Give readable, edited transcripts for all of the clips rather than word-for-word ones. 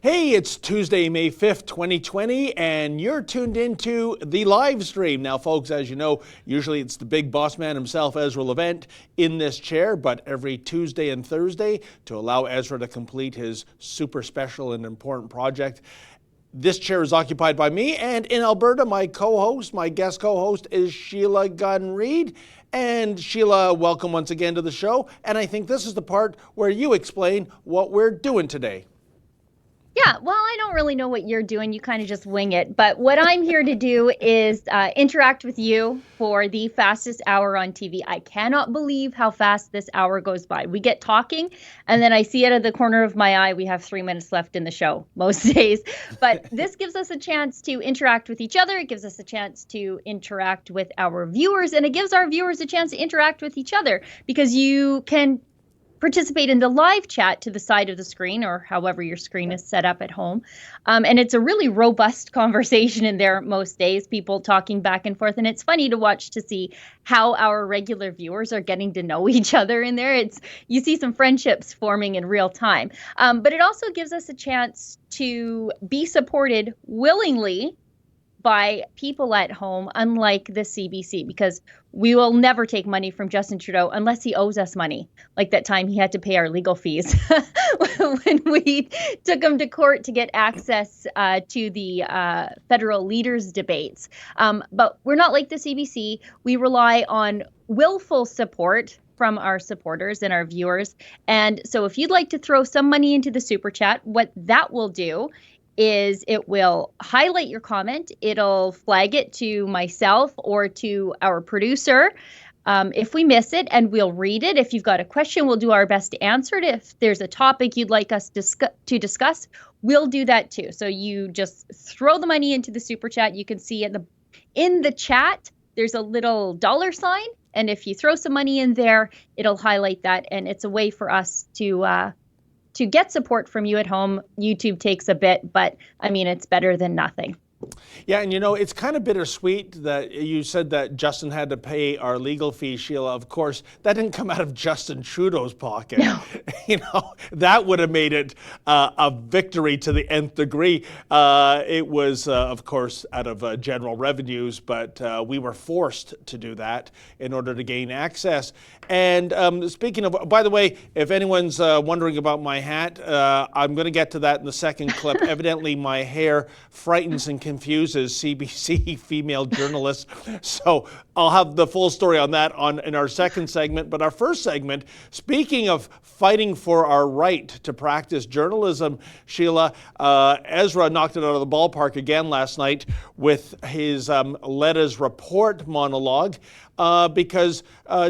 Hey, it's Tuesday, May 5th, 2020, and you're tuned into the live stream. Now, folks, as you know, usually it's the big boss man himself, Ezra Levent, in this chair, but every Tuesday and Thursday, to allow Ezra to complete his super special and important project, this chair is occupied by me, and in Alberta, my guest co-host is Sheila Gunn-Reid. And Sheila, welcome once again to the show, and I think this is the part where you explain what we're doing today. Yeah, well, I don't really know what you're doing. You kind of just wing it. But what I'm here to do is interact with you for the fastest hour on TV. I cannot believe how fast this hour goes by. We get talking, and then I see out of the corner of my eye, we have 3 minutes left in the show most days. But this gives us a chance to interact with each other. It gives us a chance to interact with our viewers, and it gives our viewers a chance to interact with each other because you can participate in the live chat to the side of the screen or however your screen is set up at home. And it's a really robust conversation in there most days, people talking back and forth. And it's funny to watch to see how our regular viewers are getting to know each other in there. You see some friendships forming in real time. But it also gives us a chance to be supported willingly by people at home, unlike the CBC, because we will never take money from Justin Trudeau unless he owes us money, like that time he had to pay our legal fees when we took him to court to get access to the federal leaders debates. But we're not like the CBC. We rely on willful support from our supporters and our viewers. And so if you'd like to throw some money into the Super Chat, what that will do is it will highlight your comment. It'll flag it to myself or to our producer if we miss it, and we'll read it. If you've got a question, we'll do our best to answer it. If there's a topic you'd like us to discuss, we'll do that too. So you just throw the money into the Super Chat. You can see in the chat, there's a little $sign. And if you throw some money in there, it'll highlight that. And it's a way for us to get support from you at home. YouTube takes a bit, but I mean, it's better than nothing. Yeah, and you know, it's kind of bittersweet that you said that Justin had to pay our legal fee, Sheila. Of course, that didn't come out of Justin Trudeau's pocket. No. You know, that would have made it a victory to the nth degree. It was, of course, out of general revenues, but we were forced to do that in order to gain access. And speaking of, by the way, if anyone's wondering about my hat, I'm going to get to that in the second clip. Evidently, my hair frightens and confuses CBC female journalists. So I'll have the full story on that in our second segment. But our first segment, speaking of fighting for our right to practice journalism, Sheila, Ezra knocked it out of the ballpark again last night with his Let Us Report monologue. Because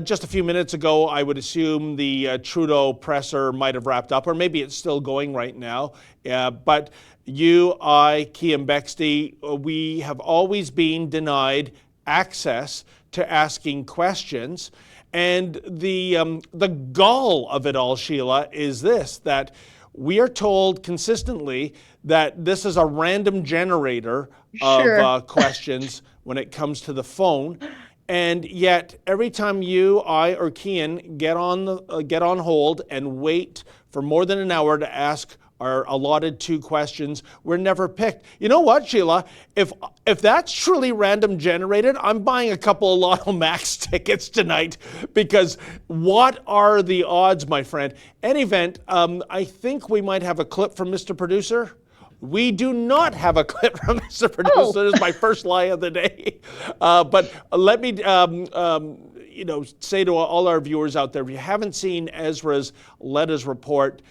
just a few minutes ago, I would assume the Trudeau presser might have wrapped up, or maybe it's still going right now. But you, I, Kian Bexley, we have always been denied access to asking questions. And the gall of it all, Sheila, is this, that we are told consistently that this is a random generator of questions when it comes to the phone. And yet, every time you, I, or Kian get on hold and wait for more than an hour to ask our allotted 2 questions, we're never picked. You know what, Sheila? If that's truly random generated, I'm buying a couple of Lotto Max tickets tonight, because what are the odds, my friend? Any event, I think we might have a clip from Mr. Producer. We do not have a clip from Mr. Producer. Oh. This is my first lie of the day. But let me say to all our viewers out there, if you haven't seen Ezra's Let Us Report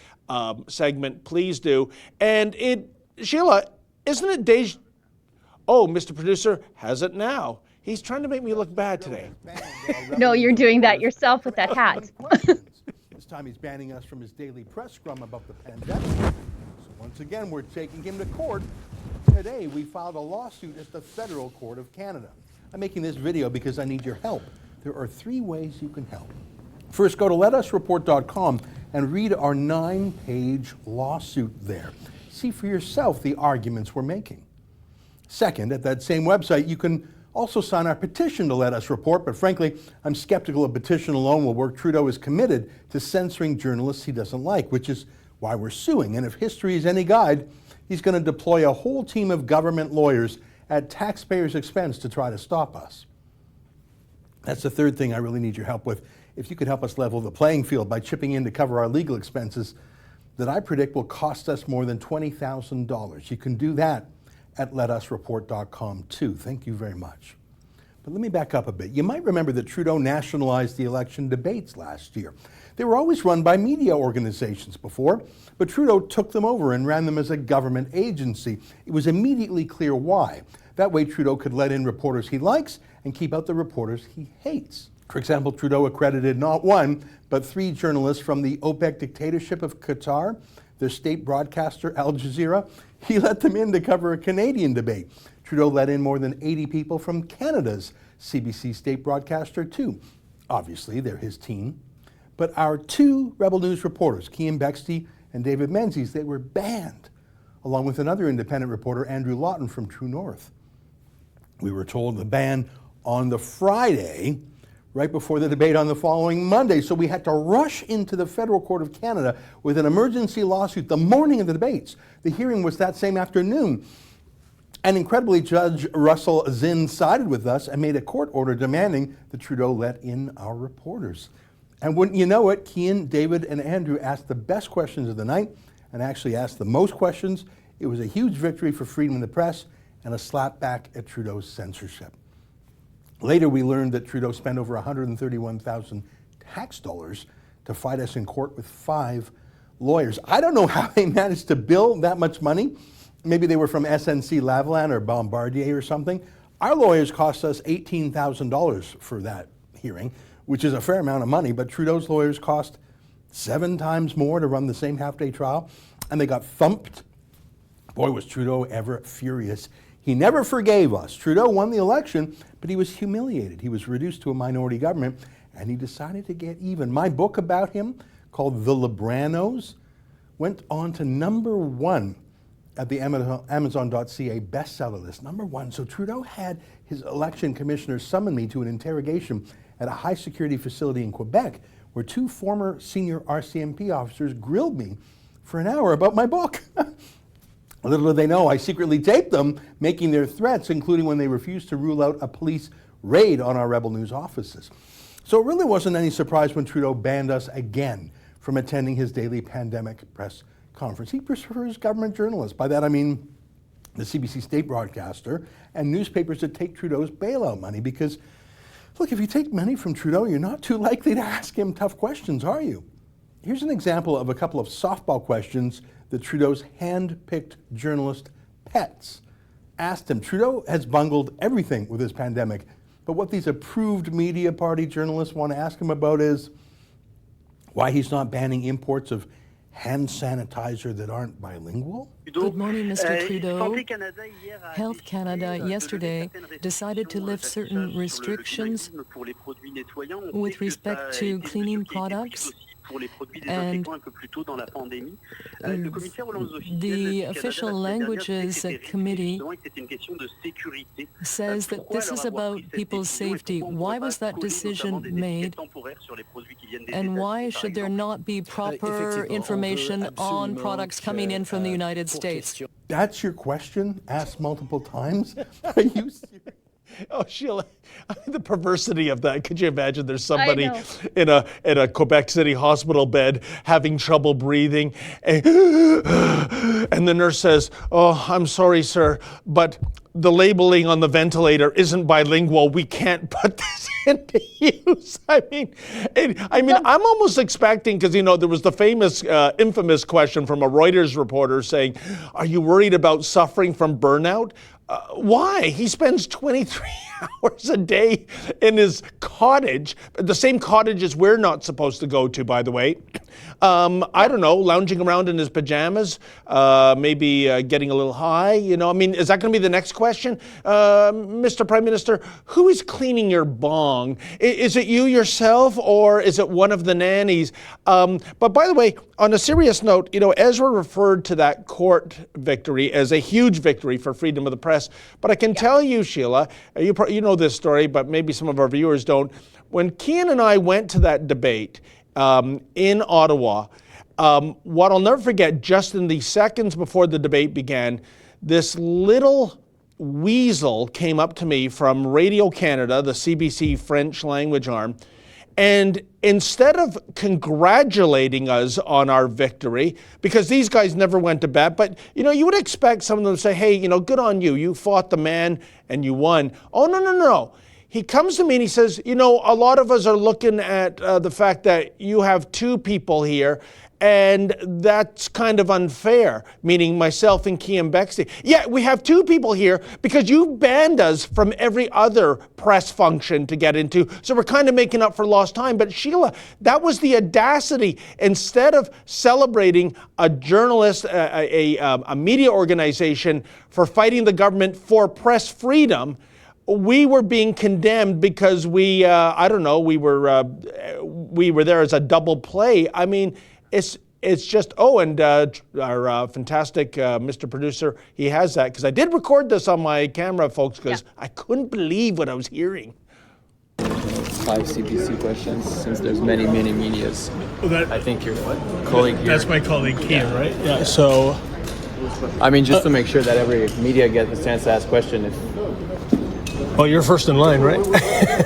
segment, please do. And Sheila, isn't it deja? Oh, Mr. Producer has it now. He's trying to make me look bad today. No, you're doing that yourself with that hat. This time he's banning us from his daily press scrum about the pandemic. Once again, we're taking him to court. Today, we filed a lawsuit at the Federal Court of Canada. I'm making this video because I need your help. There are 3 ways you can help. First, go to letusreport.com and read our 9-page lawsuit there. See for yourself the arguments we're making. Second, at that same website, you can also sign our petition to Let Us Report, but frankly, I'm skeptical a petition alone will work. Trudeau is committed to censoring journalists he doesn't like, which is why we're suing. And if history is any guide, he's going to deploy a whole team of government lawyers at taxpayers' expense to try to stop us. That's the third thing I really need your help with. If you could help us level the playing field by chipping in to cover our legal expenses that I predict will cost us more than $20,000. You can do that at letusreport.com too. Thank you very much. But let me back up a bit. You might remember that Trudeau nationalized the election debates last year. They were always run by media organizations before, but Trudeau took them over and ran them as a government agency. It was immediately clear why. That way Trudeau could let in reporters he likes and keep out the reporters he hates. For example, Trudeau accredited not one, but 3 journalists from the OPEC dictatorship of Qatar, their state broadcaster Al Jazeera. He let them in to cover a Canadian debate. Trudeau let in more than 80 people from Canada's CBC state broadcaster too. Obviously, they're his team. But our 2 Rebel News reporters, Cian Bexte and David Menzies, they were banned, along with another independent reporter, Andrew Lawton from True North. We were told the ban on the Friday, right before the debate on the following Monday. So we had to rush into the Federal Court of Canada with an emergency lawsuit the morning of the debates. The hearing was that same afternoon. And incredibly, Judge Russell Zinn sided with us and made a court order demanding that Trudeau let in our reporters. And wouldn't you know it, Cian, David, and Andrew asked the best questions of the night and actually asked the most questions. It was a huge victory for freedom of the press and a slap back at Trudeau's censorship. Later, we learned that Trudeau spent over $131,000 tax dollars to fight us in court with 5 lawyers. I don't know how they managed to bill that much money. Maybe they were from SNC Lavalin or Bombardier or something. Our lawyers cost us $18,000 for that hearing, which is a fair amount of money, but Trudeau's lawyers cost 7 times more to run the same half-day trial, and they got thumped. Boy, was Trudeau ever furious. He never forgave us. Trudeau won the election, but he was humiliated. He was reduced to a minority government, and he decided to get even. My book about him, called The Libranos, went on to #1 at the Amazon.ca bestseller list. #1. So Trudeau had his election commissioner summon me to an interrogation at a high-security facility in Quebec, where 2 former senior RCMP officers grilled me for an hour about my book. Little did they know, I secretly taped them making their threats, including when they refused to rule out a police raid on our Rebel News offices. So it really wasn't any surprise when Trudeau banned us again from attending his daily pandemic press conference. He prefers government journalists. By that I mean the CBC state broadcaster and newspapers that take Trudeau's bailout money, because look, if you take money from Trudeau, you're not too likely to ask him tough questions, are you? Here's an example of a couple of softball questions that Trudeau's hand-picked journalist pets asked him. Trudeau has bungled everything with this pandemic, but what these approved media party journalists want to ask him about is why he's not banning imports of hand sanitizer that aren't bilingual. Good morning, Mr. Trudeau. Health Canada yesterday decided to lift certain restrictions with respect to cleaning products. And the official languages committee says that this is about people's safety. Why was that decision made? And why should there not be proper information on products coming in from the United States? That's your question, asked multiple times? Are you serious? Oh, Sheila, the perversity of that. Could you imagine there's somebody in a Quebec City hospital bed having trouble breathing, and the nurse says, "Oh, I'm sorry, sir, but the labeling on the ventilator isn't bilingual. We can't put this into use." I'm almost expecting, because there was the famous, infamous question from a Reuters reporter saying, "Are you worried about suffering from burnout?" Why? He spends 23 hours a day in his cottage, the same cottages we're not supposed to go to, by the way. I don't know, lounging around in his pajamas, maybe getting a little high, is that going to be the next question? Mr. Prime Minister, who is cleaning your bong? Is it you yourself, or is it one of the nannies? But by the way, on a serious note, Ezra referred to that court victory as a huge victory for freedom of the press. But I can tell you, Sheila, you know this story, but maybe some of our viewers don't. When Cian and I went to that debate in Ottawa, what I'll never forget, just in the seconds before the debate began, this little weasel came up to me from Radio Canada, the CBC French language arm, and instead of congratulating us on our victory, because these guys never went to bat, but you would expect some of them to say, hey, good on you. You fought the man and you won. Oh, no. He comes to me and he says, a lot of us are looking at the fact that you have two people here, and that's kind of unfair, meaning myself and Kian Bexley. Yeah, we have two people here because you banned us from every other press function to get into, so we're kind of making up for lost time. But Sheila, that was the audacity. Instead of celebrating a journalist, a media organization for fighting the government for press freedom, we were being condemned because we were there as a double play. I mean, it's just, and our fantastic Mr. Producer, he has that, because I did record this on my camera, folks, because I couldn't believe what I was hearing. 5 CBC questions, since there's many medias. I think your colleague here. That's my colleague, Kian, right? Yeah, so... I mean, just to make sure that every media gets a chance to ask questions. Well, you're first in line, right?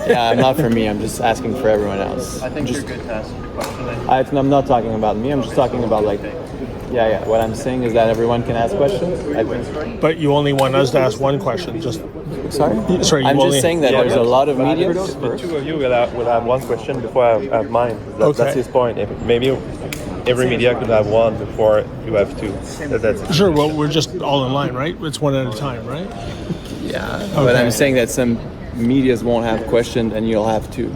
Yeah, not for me. I'm just asking for everyone else. I think you're good to ask the question. I'm not talking about me. I'm just talking about what I'm saying is that everyone can ask questions. I think. But you only want us to ask one question. Sorry, I'm just saying that there's a lot of media. The two of you will have one question before I have mine. That's his point. Maybe every media could have one before you have two. That's it. Sure. Well, we're just all in line, right? It's one at a time, right? Yeah, but I'm saying that some medias won't have questions and you'll have two.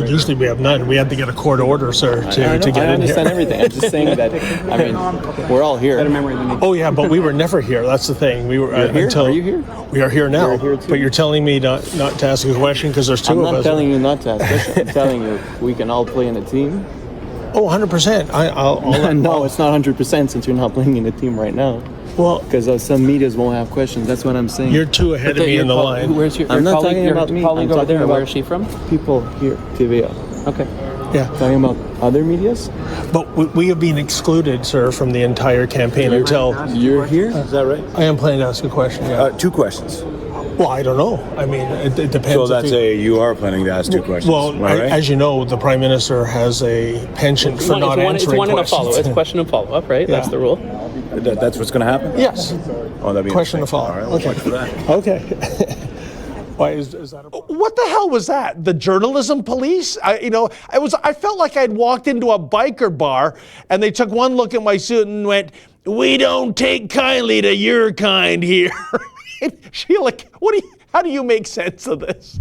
Usually we have none. We had to get a court order, sir, to get in here. I understand everything. I'm just saying that, we're all here. Oh, yeah, but we were never here. That's the thing. We were here? until... Are you here? We are here now. You're here too? But you're telling me not to ask a question because there's two of us. I'm not telling you not to ask questions. I'm telling you we can all play in a team. Oh, 100%. No, it's not 100% since you're not playing in a team right now. Well, because some medias won't have questions. That's what I'm saying. You're two ahead of me in the line. Where's your I'm not colleague, talking about me. Colleague I'm over there. Where is she from? People here, TVA. Okay. Yeah. Talking about other medias. But we have been excluded, sir, from the entire campaign until... You're here? Is that right? I am planning to ask a question, yeah. 2 questions. Well, I don't know. I mean, it depends. So that's you are planning to ask 2 questions. Well, right? As you know, the Prime Minister has a penchant for not answering questions. It's one and a follow. It's question and follow up, right? Yeah. That's the rule. That's what's going to happen? Yes. Oh, that'd be question to follow. All right, we'll watch for that. Okay. Why is that? What the hell was that? The journalism police? I felt like I'd walked into a biker bar and they took one look at my suit and went, "We don't take kindly to your kind here." Sheila, how do you make sense of this?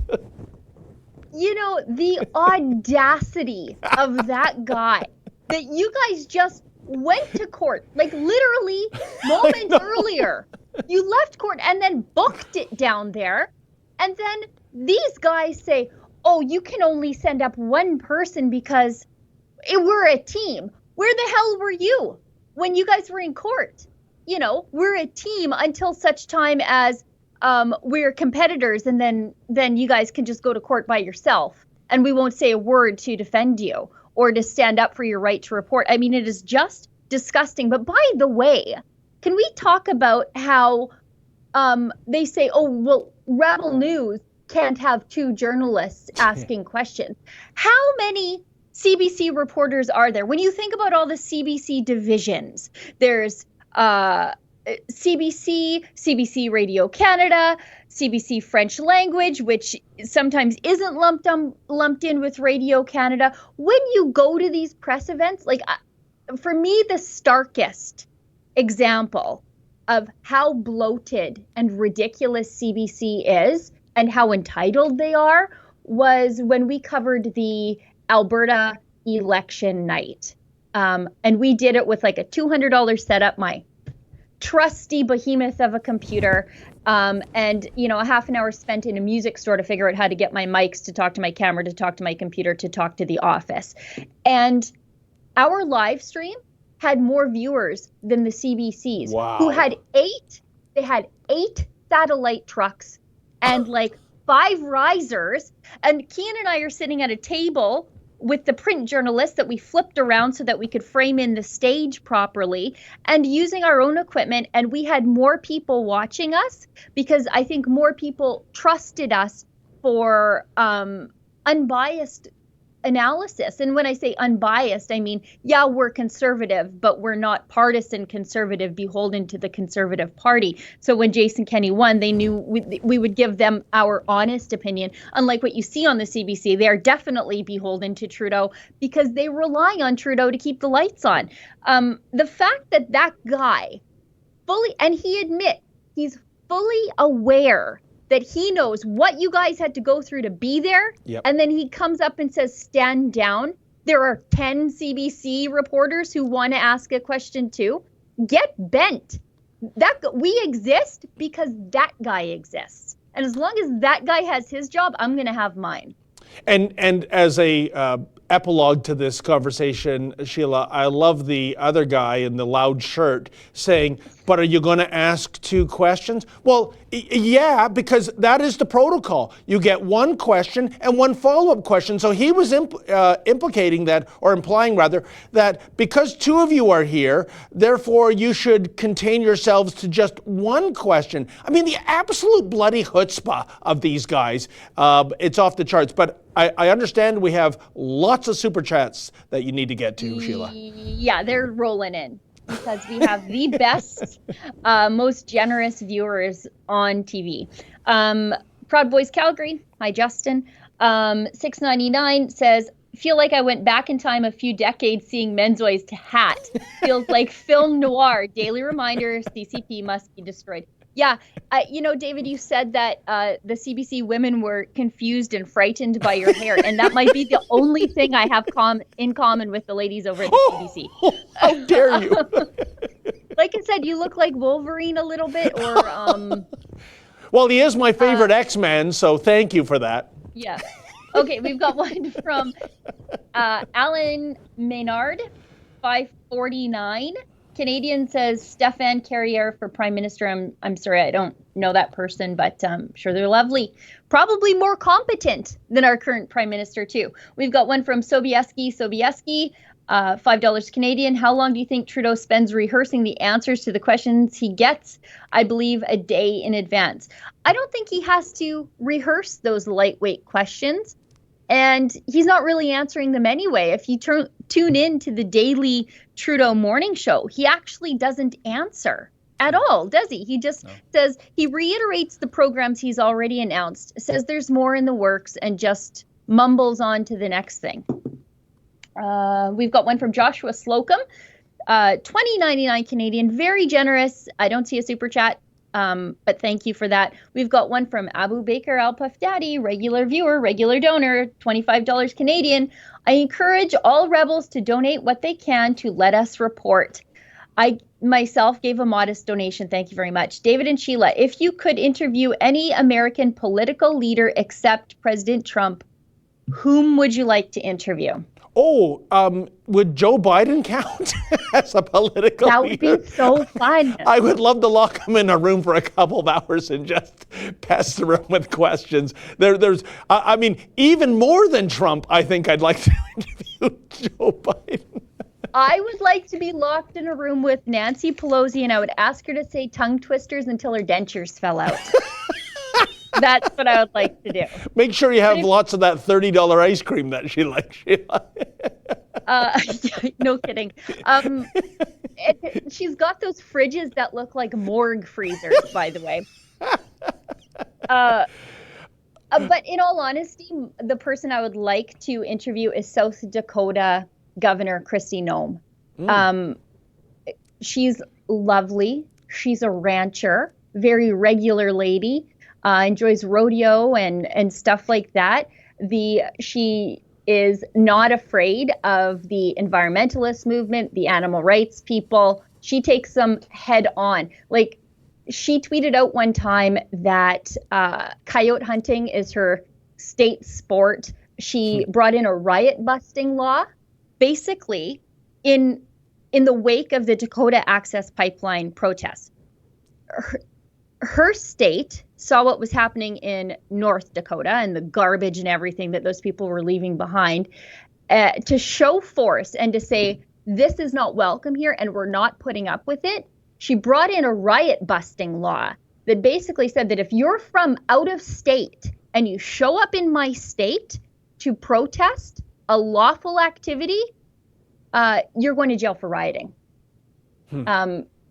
The audacity of that guy, that you guys just went to court, like literally moments earlier. You left court and then booked it down there. And then these guys say, oh, you can only send up one person because we're a team. Where the hell were you when you guys were in court? We're a team until such time as we're competitors, and then you guys can just go to court by yourself, and we won't say a word to defend you or to stand up for your right to report. I mean, it is just disgusting. But by the way, can we talk about how they say, oh, well, Rebel News can't have 2 journalists asking questions. How many CBC reporters are there? When you think about all the CBC divisions, there's CBC Radio Canada, CBC French language, which sometimes isn't lumped in with Radio Canada. When you go to these press events, for me, the starkest example of how bloated and ridiculous CBC is and how entitled they are was when we covered the Alberta election night. And we did it with a $200 setup, my trusty behemoth of a computer, and a half an hour spent in a music store to figure out how to get my mics, to talk to my camera, to talk to my computer, to talk to the office. And our live stream had more viewers than the CBC's. Wow. Who had 8 satellite trucks and 5 risers. And Kian and I are sitting at a table with the print journalists that we flipped around so that we could frame in the stage properly, and using our own equipment. And we had more people watching us because I think more people trusted us for unbiased analysis. And when I say unbiased, I mean, yeah, we're conservative, but we're not partisan conservative, beholden to the Conservative Party. So when Jason Kenney won, they knew we would give them our honest opinion. Unlike what you see on the CBC, they are definitely beholden to Trudeau because they rely on Trudeau to keep the lights on. The fact that that guy fully, and he admits he's fully aware that he knows what you guys had to go through to be there. Yep. And then he comes up and says, stand down. There are 10 CBC reporters who want to ask a question too. Get bent. We exist because that guy exists. And as long as that guy has his job, I'm going to have mine. And as a epilogue to this conversation, Sheila, I love the other guy in the loud shirt saying, but are you going to ask 2 questions? Well, yeah, because that is the protocol. You get 1 question and 1 follow-up question. So he was implicating that, or implying rather, that because 2 of you are here, therefore you should contain yourselves to just 1 question. I mean, the absolute bloody chutzpah of these guys, it's off the charts. But I understand we have lots of super chats that you need to get to, Sheila. Yeah, they're rolling in because we have the best, most generous viewers on TV. Proud Boys Calgary. Hi, Justin. 699 says, feel like I went back in time a few decades seeing Menzoy's hat. Feels like film noir. Daily reminder, CCP must be destroyed. Yeah, David, you said that the CBC women were confused and frightened by your hair, and that might be the only thing I have in common with the ladies over at the CBC. How dare you? Like I said, you look like Wolverine a little bit, or... Well, he is my favorite X-Men, so thank you for that. Yeah. Okay, we've got one from Alan Maynard, 549. Canadian says Stéphane Carrière for Prime Minister. I'm sorry, I don't know that person, but I'm sure they're lovely. Probably more competent than our current Prime Minister, too. We've got one from Sobieski, $5 Canadian. How long do you think Trudeau spends rehearsing the answers to the questions he gets? I believe a day in advance. I don't think he has to rehearse those lightweight questions. And he's not really answering them anyway. If you tune in to the daily Trudeau morning show, he actually doesn't answer at all, does he? He just says, he reiterates the programs he's already announced, says there's more in the works, and just mumbles on to the next thing. We've got one from Joshua Slocum, $20.99 Canadian, very generous. I don't see a super chat. But thank you for that. We've got one from Abu Baker Al Puff Daddy, regular viewer, regular donor, $25 Canadian. I encourage all rebels to donate what they can to let us report. I myself gave a modest donation. Thank you very much. David and Sheila, if you could interview any American political leader except President Trump, whom would you like to interview? Would Joe Biden count as a political leader? That would be so fun. I would love to lock him in a room for a couple of hours and just pester him with questions. I mean, even more than Trump, I think I'd like to interview Joe Biden. I would like to be locked in a room with Nancy Pelosi, and I would ask her to say tongue twisters until her dentures fell out. That's what I would like to do. Make sure you have lots of that $30 ice cream that she likes, Sheila. No kidding. She's got those fridges that look like morgue freezers, by the way. But in all honesty, the person I would like to interview is South Dakota Governor Kristi Noem. She's lovely. She's a rancher, very regular lady. Enjoys rodeo and stuff like that. She is not afraid of the environmentalist movement, the animal rights people. She takes them head on. Like, she tweeted out one time that coyote hunting is her state sport. She brought in a riot busting law, basically in the wake of the Dakota Access Pipeline protests. Her state saw what was happening in North Dakota and the garbage and everything that those people were leaving behind. to show force and to say, this is not welcome here and we're not putting up with it, she brought in a riot busting law that basically said that if you're from out of state and you show up in my state to protest a lawful activity, you're going to jail for rioting.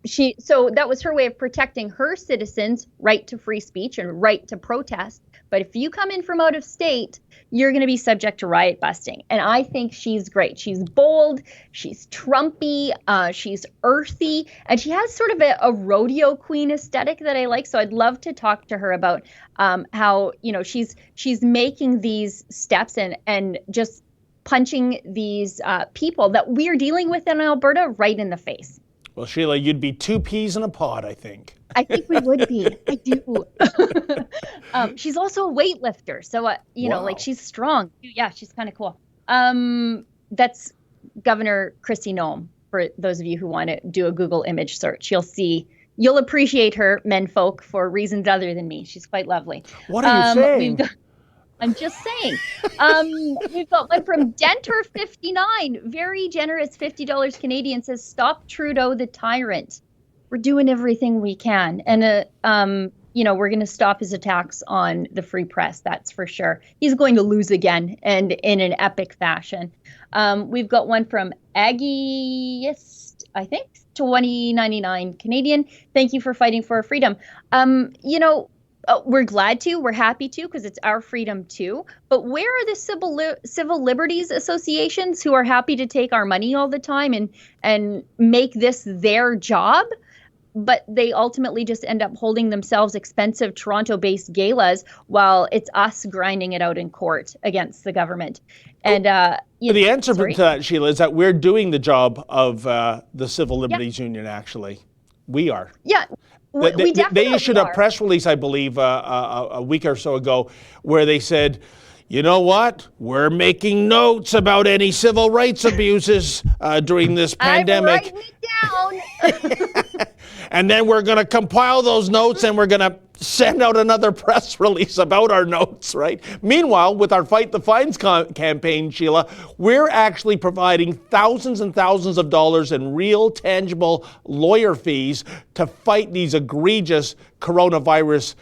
So that was her way of protecting her citizens' right to free speech and right to protest. But if you come in from out of state, you're going to be subject to riot busting. And I think she's great. She's bold, she's Trumpy, she's earthy, and she has sort of a rodeo queen aesthetic that I like. So I'd love to talk to her about how, she's making these steps and just punching these people that we're dealing with in Alberta right in the face. Well, Sheila, you'd be 2 peas in a pod, I think. I think we would be. I do. She's also a weightlifter. So, Wow. she's strong. Yeah, she's kind of cool. That's Governor Kristi Noem, for those of you who want to do a Google image search. You'll appreciate her, menfolk, for reasons other than me. She's quite lovely. What are you saying? I'm just saying. We've got one from Dentor59, very generous $50 Canadian, says, stop Trudeau the tyrant. We're doing everything we can. And, we're going to stop his attacks on the free press. That's for sure. He's going to lose again, and in an epic fashion. We've got one from Aggiest, I think, 2099 Canadian. Thank you for fighting for our freedom. We're glad to, we're happy to, because it's our freedom too. But where are the civil liberties associations who are happy to take our money all the time and make this their job? But they ultimately just end up holding themselves expensive Toronto-based galas while it's us grinding it out in court against the government. And the answer to that, Sheila, is that we're doing the job of the Civil Liberties Union, actually. We are. Yeah. We definitely they issued a press release, I believe, a week or so ago, where they said, you know what? We're making notes about any civil rights abuses during this pandemic. I'm writing it down. And then we're going to compile those notes and we're going to send out another press release about our notes, right? Meanwhile, with our Fight the Fines campaign, Sheila, we're actually providing thousands and thousands of dollars in real, tangible lawyer fees to fight these egregious coronavirus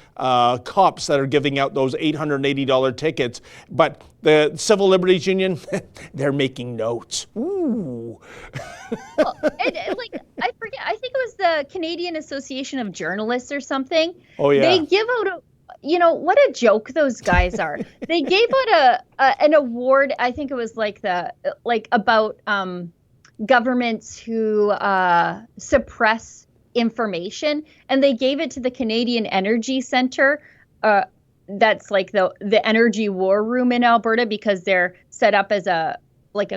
cops that are giving out those $880 tickets. But the Civil Liberties Union, they're making notes. Ooh. Well, I forget, I think it was the Canadian Association of Journalists or something. Oh, yeah. They give out what a joke those guys are. They gave out an award, I think it was about governments who suppress information, and they gave it to the Canadian Energy Centre. That's like the energy war room in Alberta, because they're set up as a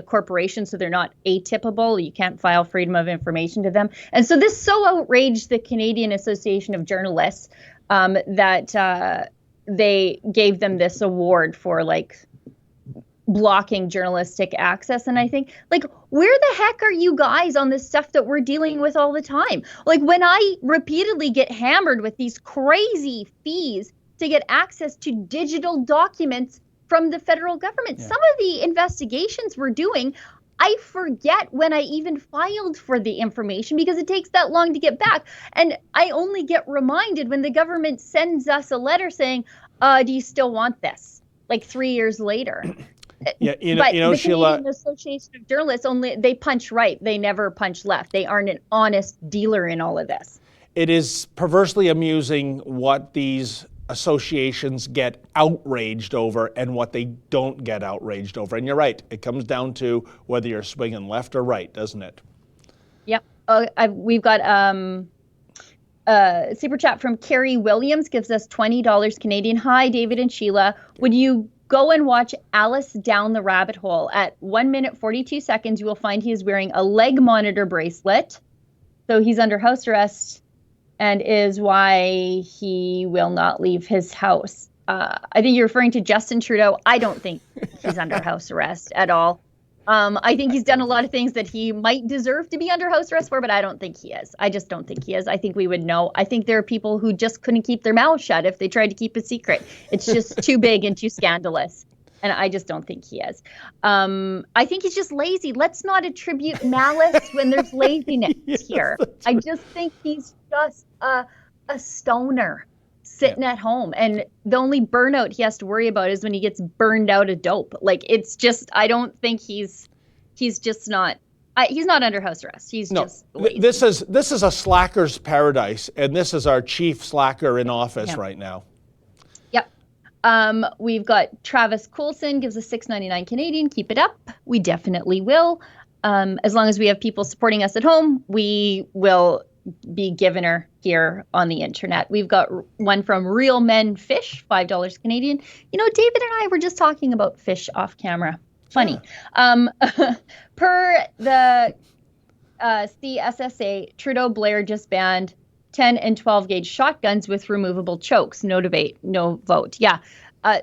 corporation, so they're not atypical. You can't file freedom of information to them. And so this so outraged the Canadian Association of Journalists that they gave them this award for blocking journalistic access. And I think, where the heck are you guys on this stuff that we're dealing with all the time? When I repeatedly get hammered with these crazy fees to get access to digital documents from the federal government. Yeah. Some of the investigations we're doing, I forget when I even filed for the information because it takes that long to get back. And I only get reminded when the government sends us a letter saying, do you still want this? 3 years later. Yeah, the Sheila, Canadian Association of Journalists, they punch right. They never punch left. They aren't an honest dealer in all of this. It is perversely amusing what these associations get outraged over and what they don't get outraged over. And you're right, it comes down to whether you're swinging left or right, doesn't it? Yep. We've got super chat from Carrie Williams, gives us $20 Canadian. Hi, David and Sheila. Would you go and watch Alice Down the Rabbit Hole? At 1 minute 42 seconds, you will find he is wearing a leg monitor bracelet. So he's under house arrest, and is why he will not leave his house. I think you're referring to Justin Trudeau. I don't think he's under house arrest at all. I think he's done a lot of things that he might deserve to be under house arrest for, but I don't think he is. I just don't think he is. I think we would know. I think there are people who just couldn't keep their mouths shut if they tried to keep a secret. It's just too big and too scandalous. And I just don't think he is. I think he's just lazy. Let's not attribute malice when there's laziness here. I just think he's just a stoner sitting at home. And the only burnout he has to worry about is when he gets burned out of dope. Like, it's just, I don't think he's just not, he's not under house arrest. He's just lazy. This is a slacker's paradise, and this is our chief slacker in office right now. Yep. We've got Travis Coulson gives us $6.99 Canadian. Keep it up. We definitely will. As long as we have people supporting us at home, we will be giving her here on the internet. We've got one from Real Men Fish, $5 Canadian. You know, David and I were just talking about fish off camera. Funny. Per the CSSA, Trudeau Blair just banned 10 and 12 gauge shotguns with removable chokes. No debate, no vote. Yeah.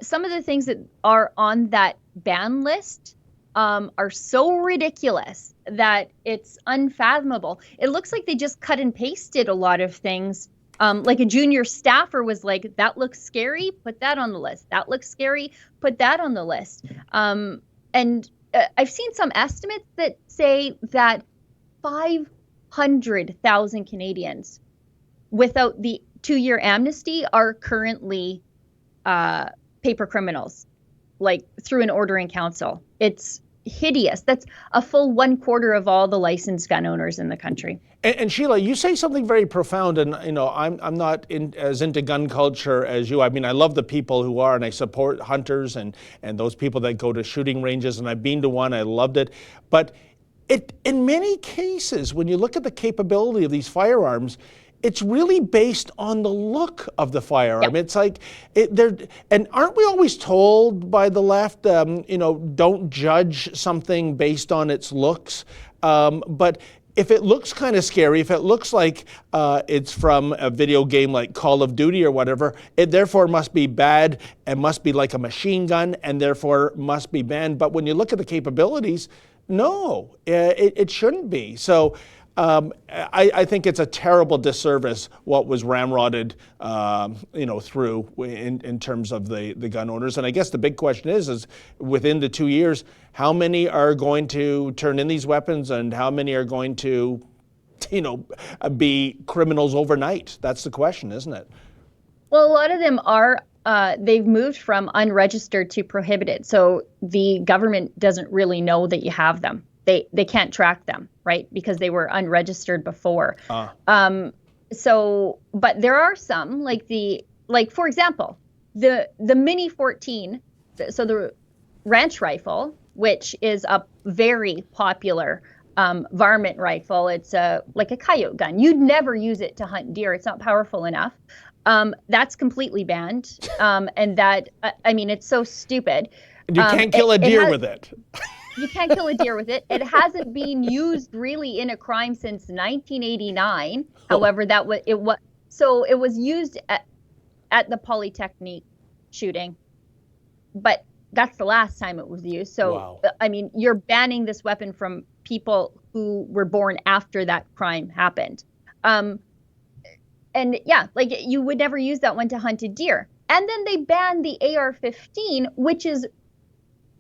Some of the things that are on that ban list are so ridiculous that it's unfathomable. It looks like they just cut and pasted a lot of things. Like a junior staffer was like, that looks scary, put that on the list. That looks scary, put that on the list. And I've seen some estimates that say that 500,000 Canadians without the 2-year amnesty are currently paper criminals, like through an order in council. It's hideous. That's a full 1/4 of all the licensed gun owners in the country. And Sheila, you say something very profound, and you know, I'm not as into gun culture as you. I mean, I love the people who are, and I support hunters and those people that go to shooting ranges, and I've been to one. I loved it, but in many cases, when you look at the capability of these firearms, it's really based on the look of the firearm. It's like, and aren't we always told by the left, you know, don't judge something based on its looks? But if it looks kind of scary, if it looks like it's from a video game like Call of Duty or whatever, it therefore must be bad and must be like a machine gun and therefore must be banned. But when you look at the capabilities, no, it shouldn't be. So I think it's a terrible disservice what was ramrodded, you know, through in terms of the gun owners. And I guess the big question is within the 2 years, how many are going to turn in these weapons and how many are going to, you know, be criminals overnight? That's the question, isn't it? Well, a lot of them are. They've moved from unregistered to prohibited. So the government doesn't really know that you have them. They can't track them, right? Because they were unregistered before. So, but there are some like for example, the Mini 14, so the ranch rifle, which is a very popular varmint rifle. It's like a coyote gun. You'd never use it to hunt deer. It's not powerful enough. That's completely banned. And that, I mean, it's so stupid. You can't kill a deer with it. You can't kill a deer with it. It hasn't been used really in a crime since 1989. However, it was used at the Polytechnique shooting, but that's the last time it was used. So, wow. I mean, you're banning this weapon from people who were born after that crime happened. And yeah, like you would never use that one to hunt a deer. And then they banned the AR-15, which is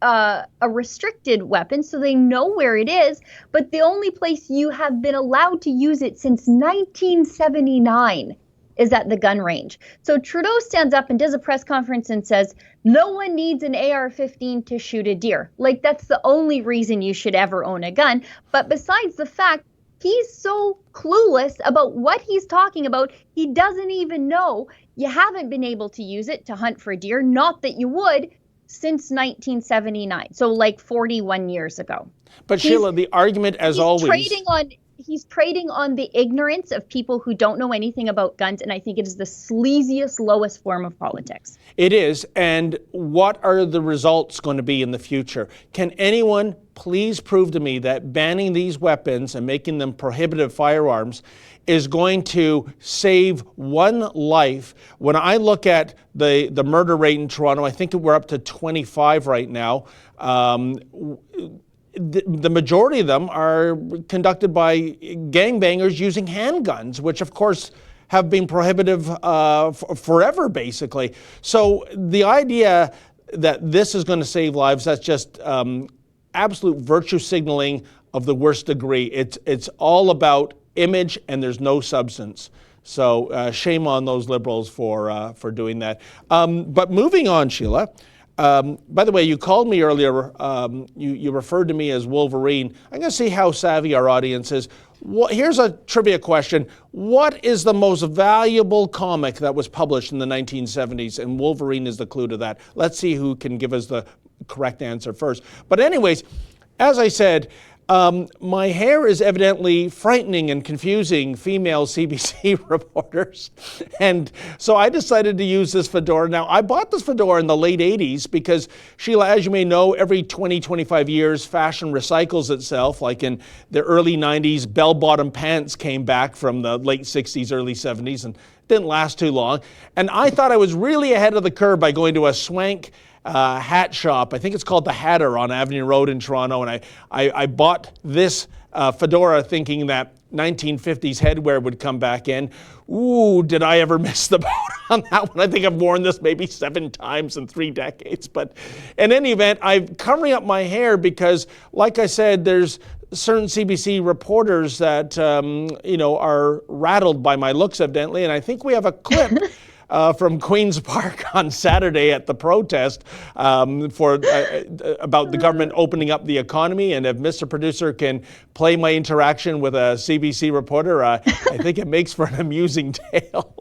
a restricted weapon, so they know where it is, but the only place you have been allowed to use it since 1979 is at the gun range. So Trudeau stands up and does a press conference and says, no one needs an AR-15 to shoot a deer. Like, that's the only reason you should ever own a gun. But besides the fact he's so clueless about what he's talking about, he doesn't even know you haven't been able to use it to hunt for deer, not that you would, since 1979, so like 41 years ago. But Sheila, the argument, as always, he's trading on the ignorance of people who don't know anything about guns, and I think it is the sleaziest, lowest form of politics. It is, and what are the results going to be in the future? Can anyone please prove to me that banning these weapons and making them prohibitive firearms is going to save one life? When I look at the murder rate in Toronto, I think we're up to 25 right now. The majority of them are conducted by gangbangers using handguns, which of course have been prohibitive forever, basically. So the idea that this is going to save lives, that's just absolute virtue signaling of the worst degree. It's all about image and there's no substance. So shame on those Liberals for doing that. But moving on, Sheila. By the way, you called me earlier. You referred to me as Wolverine. I'm going to see how savvy our audience is. Here's a trivia question. What is the most valuable comic that was published in the 1970s? And Wolverine is the clue to that. Let's see who can give us the correct answer first. But anyways, as I said, my hair is evidently frightening and confusing female CBC reporters. And so I decided to use this fedora. Now, I bought this fedora in the late 80s because, Sheila, as you may know, every 20, 25 years, fashion recycles itself. Like in the early 90s, bell-bottom pants came back from the late 60s, early 70s, and didn't last too long. And I thought I was really ahead of the curve by going to a swank hat shop. I think it's called the Hatter on Avenue Road in Toronto, and I bought this fedora thinking that 1950s headwear would come back in. Ooh, did I ever miss the boat on that one? I think I've worn this maybe 7 times in 3 decades. But in any event, I'm covering up my hair because, like I said, there's certain CBC reporters that are rattled by my looks, evidently, and I think we have a clip from Queen's Park on Saturday at the protest about the government opening up the economy. And if Mr. Producer can play my interaction with a CBC reporter, I think it makes for an amusing tale.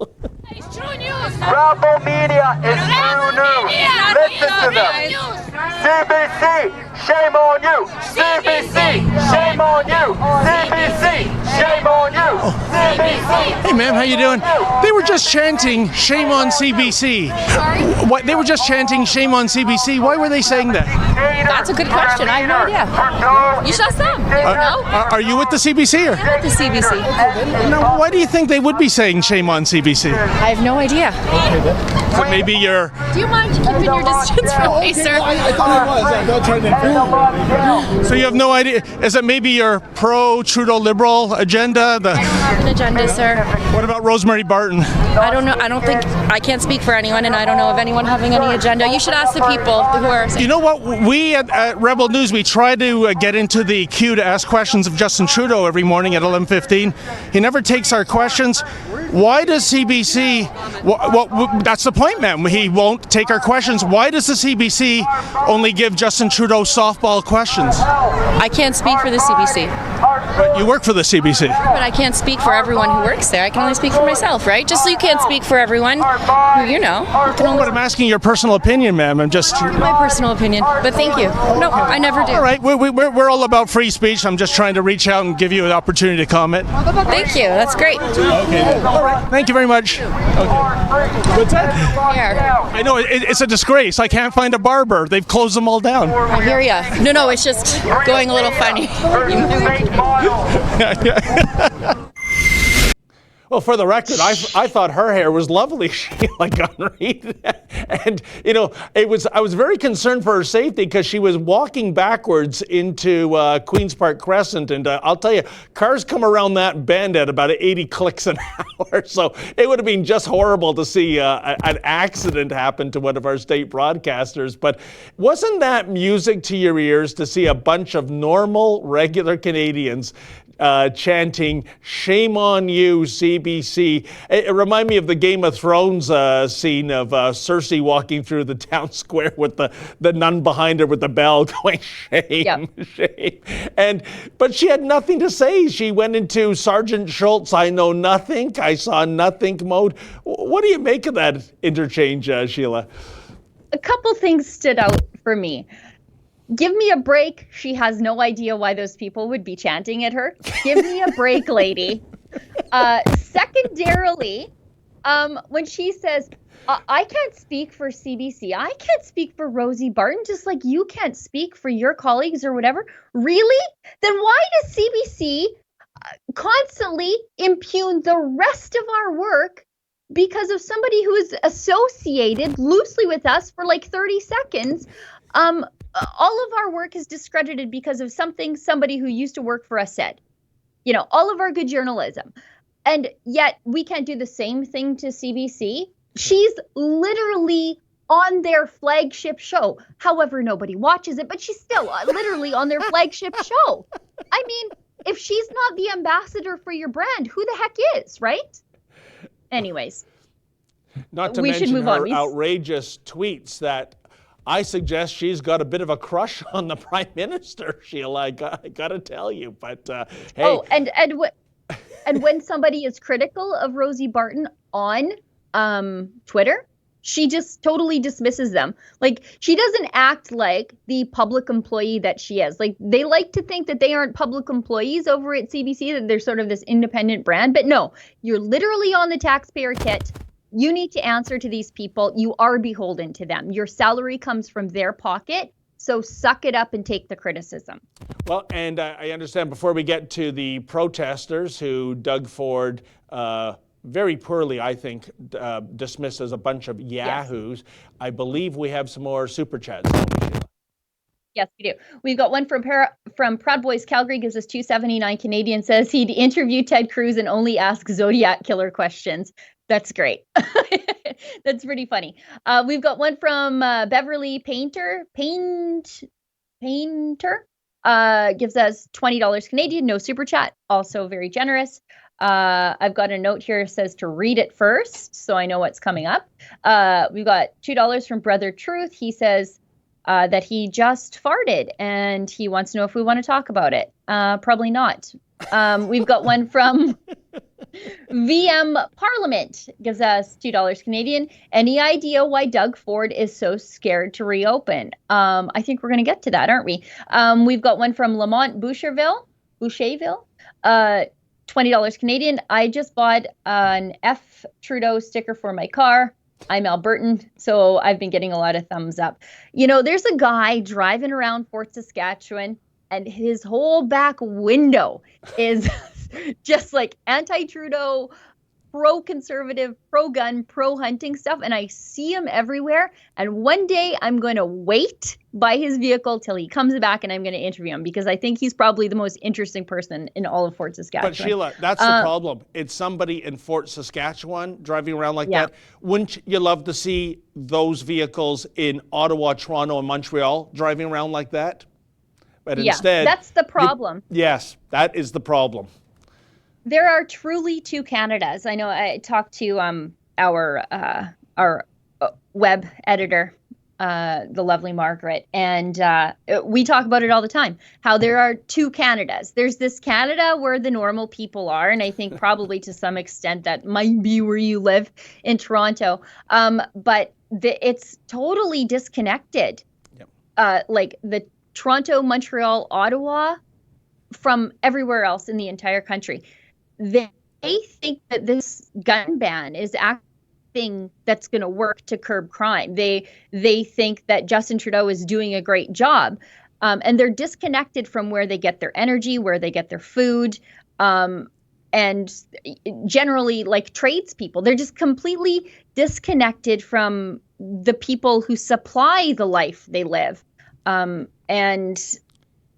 It's true news. Bravo Media is true news. Listen to them. CBC, shame on you. CBC, shame on you. CBC, shame on you. CBC. Hey, ma'am, how you doing? They were just chanting "Shame on CBC." What? They were just chanting "Shame on CBC." Why were they saying that? That's a good question. I have no idea. You should ask them. Are you with the CBC or? I'm with the CBC. Now, why do you think they would be saying "Shame on CBC"? I have no idea. So maybe you're. Do you mind keeping your distance from me, sir? I thought it was. I'm not trying to. So you have no idea? Is it maybe your pro-Trudeau Liberal agenda? I don't have an agenda, sir. What about Rosemary Barton? I don't know. I don't think I can't speak for anyone, and I don't know of anyone having any agenda. You should ask the people who are. You know what? We at Rebel News, we try to get into the queue to ask questions of Justin Trudeau every morning at 11:15. He never takes our questions. Why does CBC? Well, that's the point, man. He won't take our questions. Why does the CBC only give Justin Trudeau softball questions? I can't speak for the CBC. But you work for the CBC. But I can't speak for everyone who works there. I can only speak for myself, right? Just so you can't speak for everyone who you know. But I'm asking your personal opinion, ma'am. I'm just. My personal opinion. But thank you. No, I never do. All right. We're all about free speech. I'm just trying to reach out and give you an opportunity to comment. Thank you. That's great. Okay. All right. Thank you very much. Okay. What's that? Here. I know it's a disgrace. I can't find a barber. They've closed them all down. I hear ya. No, it's just going a little funny. Well, for the record, I thought her hair was lovely, Sheila Gunn-Reid. And, I was very concerned for her safety because she was walking backwards into Queen's Park Crescent. And I'll tell you, cars come around that bend at about 80 clicks an hour. So it would have been just horrible to see an accident happen to one of our state broadcasters. But wasn't that music to your ears to see a bunch of normal, regular Canadians chanting, "Shame on you, CBC"? It reminded me of the Game of Thrones scene of Cersei walking through the town square with the nun behind her with the bell going, "Shame, shame." But she had nothing to say. She went into Sergeant Schultz, "I know nothing, I saw nothing" mode. What do you make of that interchange, Sheila? A couple things stood out for me. Give me a break. She has no idea why those people would be chanting at her. Give me a break, lady. Secondarily, when she says, I can't speak for CBC, I can't speak for Rosie Barton, just like you can't speak for your colleagues or whatever. Really? Then why does CBC constantly impugn the rest of our work because of somebody who is associated loosely with us for like 30 seconds? All of our work is discredited because of something somebody who used to work for us said. All of our good journalism. And yet we can't do the same thing to CBC. She's literally on their flagship show. However, nobody watches it, but she's still literally on their flagship show. I mean, if she's not the ambassador for your brand, who the heck is, right? Anyways. Not to we should mention move her on. outrageous tweets that I suggest she's got a bit of a crush on the Prime Minister, Sheila. I got to tell you. But hey. Oh, and when somebody is critical of Rosie Barton on Twitter, she just totally dismisses them. Like, she doesn't act like the public employee that she is. Like, they like to think that they aren't public employees over at CBC, that they're sort of this independent brand. But no, you're literally on the taxpayer kit. You need to answer to these people. You are beholden to them. Your salary comes from their pocket. So suck it up and take the criticism. Well, and I understand before we get to the protesters who Doug Ford very poorly, I think, dismissed as a bunch of yahoos, yes. I believe we have some more super chats, don't we, Sheila? Yes, we do. We've got one from Proud Boys Calgary, gives us $2.79 Canadian, says he'd interview Ted Cruz and only ask Zodiac Killer questions. That's great. That's pretty funny. We've got one from Beverly Painter. Gives us $20 Canadian, no super chat. Also very generous. I've got a note here that says to read it first, so I know what's coming up. We've got $2 from Brother Truth. He says that he just farted and he wants to know if we want to talk about it. Probably not. We've got one from VM Parliament, gives us $2 Canadian. Any idea why Doug Ford is so scared to reopen? I think we're going to get to that, aren't we? We've got one from Lamont Boucherville, $20 Canadian. I just bought an F Trudeau sticker for my car. I'm Albertan, so I've been getting a lot of thumbs up. You know, there's a guy driving around Fort Saskatchewan, and his whole back window is just like anti-Trudeau, pro-conservative, pro-gun, pro-hunting stuff. And I see him everywhere. And one day I'm going to wait by his vehicle till he comes back and I'm going to interview him, because I think he's probably the most interesting person in all of Fort Saskatchewan. But Sheila, that's the problem. It's somebody in Fort Saskatchewan driving around like that. Wouldn't you love to see those vehicles in Ottawa, Toronto, and Montreal driving around like that? But instead, that's the problem. Yes, that is the problem. There are truly two Canadas. I know I talked to our web editor, the lovely Margaret, and we talk about it all the time, how there are two Canadas. There's this Canada where the normal people are, and I think probably to some extent that might be where you live in Toronto, but it's totally disconnected. Yep. Like the Toronto, Montreal, Ottawa, from everywhere else in the entire country. They think that this gun ban is acting that's going to work to curb crime. They think that Justin Trudeau is doing a great job, and they're disconnected from where they get their energy, where they get their food, and generally like tradespeople. They're just completely disconnected from the people who supply the life they live. And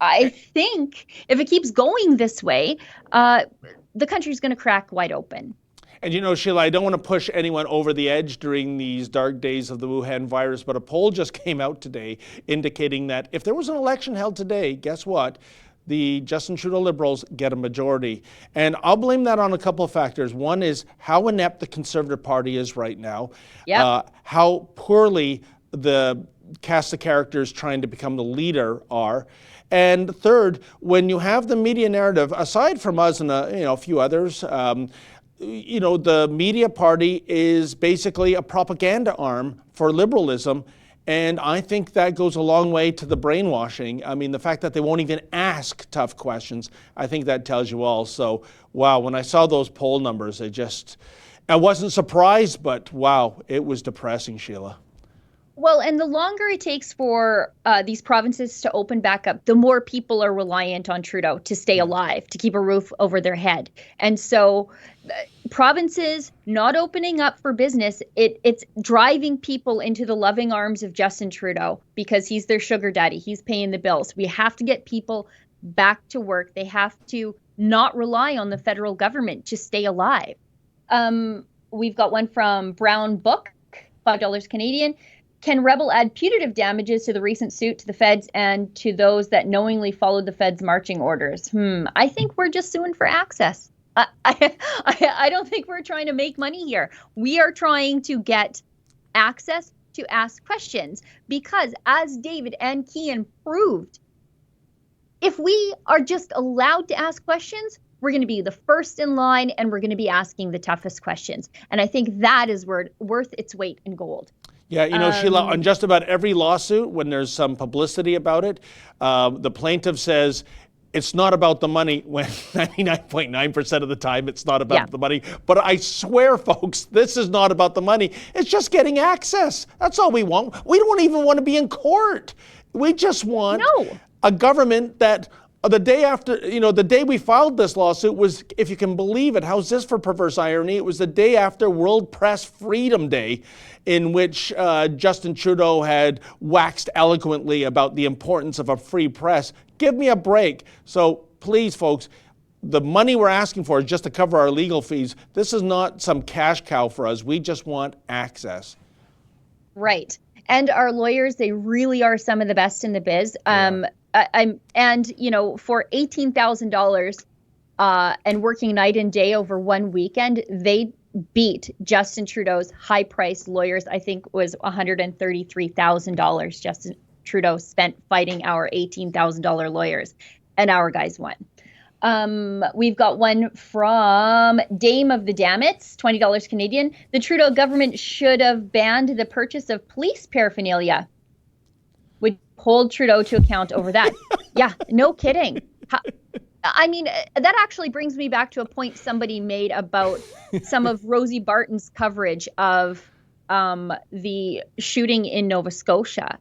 I think if it keeps going this way, the country's going to crack wide open. And you know, Sheila, I don't want to push anyone over the edge during these dark days of the Wuhan virus, but a poll just came out today indicating that if there was an election held today, guess what? The Justin Trudeau Liberals get a majority. And I'll blame that on a couple of factors. One is how inept the Conservative Party is right now, how poorly the cast of characters trying to become the leader are. And third, when you have the media narrative, aside from us and a few others, the media party is basically a propaganda arm for liberalism. And I think that goes a long way to the brainwashing. I mean, the fact that they won't even ask tough questions, I think that tells you all. So, wow, when I saw those poll numbers, I wasn't surprised, but wow, it was depressing, Sheila. Well, and the longer it takes for these provinces to open back up, the more people are reliant on Trudeau to stay alive, to keep a roof over their head. And so provinces not opening up for business, it's driving people into the loving arms of Justin Trudeau because he's their sugar daddy. He's paying the bills. We have to get people back to work. They have to not rely on the federal government to stay alive. We've got one from Brown Book, $5 Canadian. Can Rebel add punitive damages to the recent suit to the feds and to those that knowingly followed the feds' marching orders? I think we're just suing for access. I don't think we're trying to make money here. We are trying to get access to ask questions because, as David and Kian proved, if we are just allowed to ask questions, we're going to be the first in line and we're going to be asking the toughest questions. And I think that is worth its weight in gold. Yeah, you know, Sheila, on just about every lawsuit, when there's some publicity about it, the plaintiff says, it's not about the money, when 99.9% of the time it's not about the money. But I swear, folks, this is not about the money. It's just getting access. That's all we want. We don't even want to be in court. We just want a government that the day after, the day we filed this lawsuit was, if you can believe it, how's this for perverse irony? It was the day after World Press Freedom Day, in which Justin Trudeau had waxed eloquently about the importance of a free press. Give me a break. So please, folks, the money we're asking for is just to cover our legal fees. This is not some cash cow for us. We just want access. Right. And our lawyers, they really are some of the best in the biz. For $18,000 and working night and day over one weekend, they beat Justin Trudeau's high-priced lawyers. I think was $133,000 Justin Trudeau spent fighting our $18,000 lawyers, and our guys won. We've got one from Dame of the Dammits, $20 Canadian. The Trudeau government should have banned the purchase of police paraphernalia. Would hold Trudeau to account over that. Yeah, no kidding. That actually brings me back to a point somebody made about some of Rosie Barton's coverage of the shooting in Nova Scotia.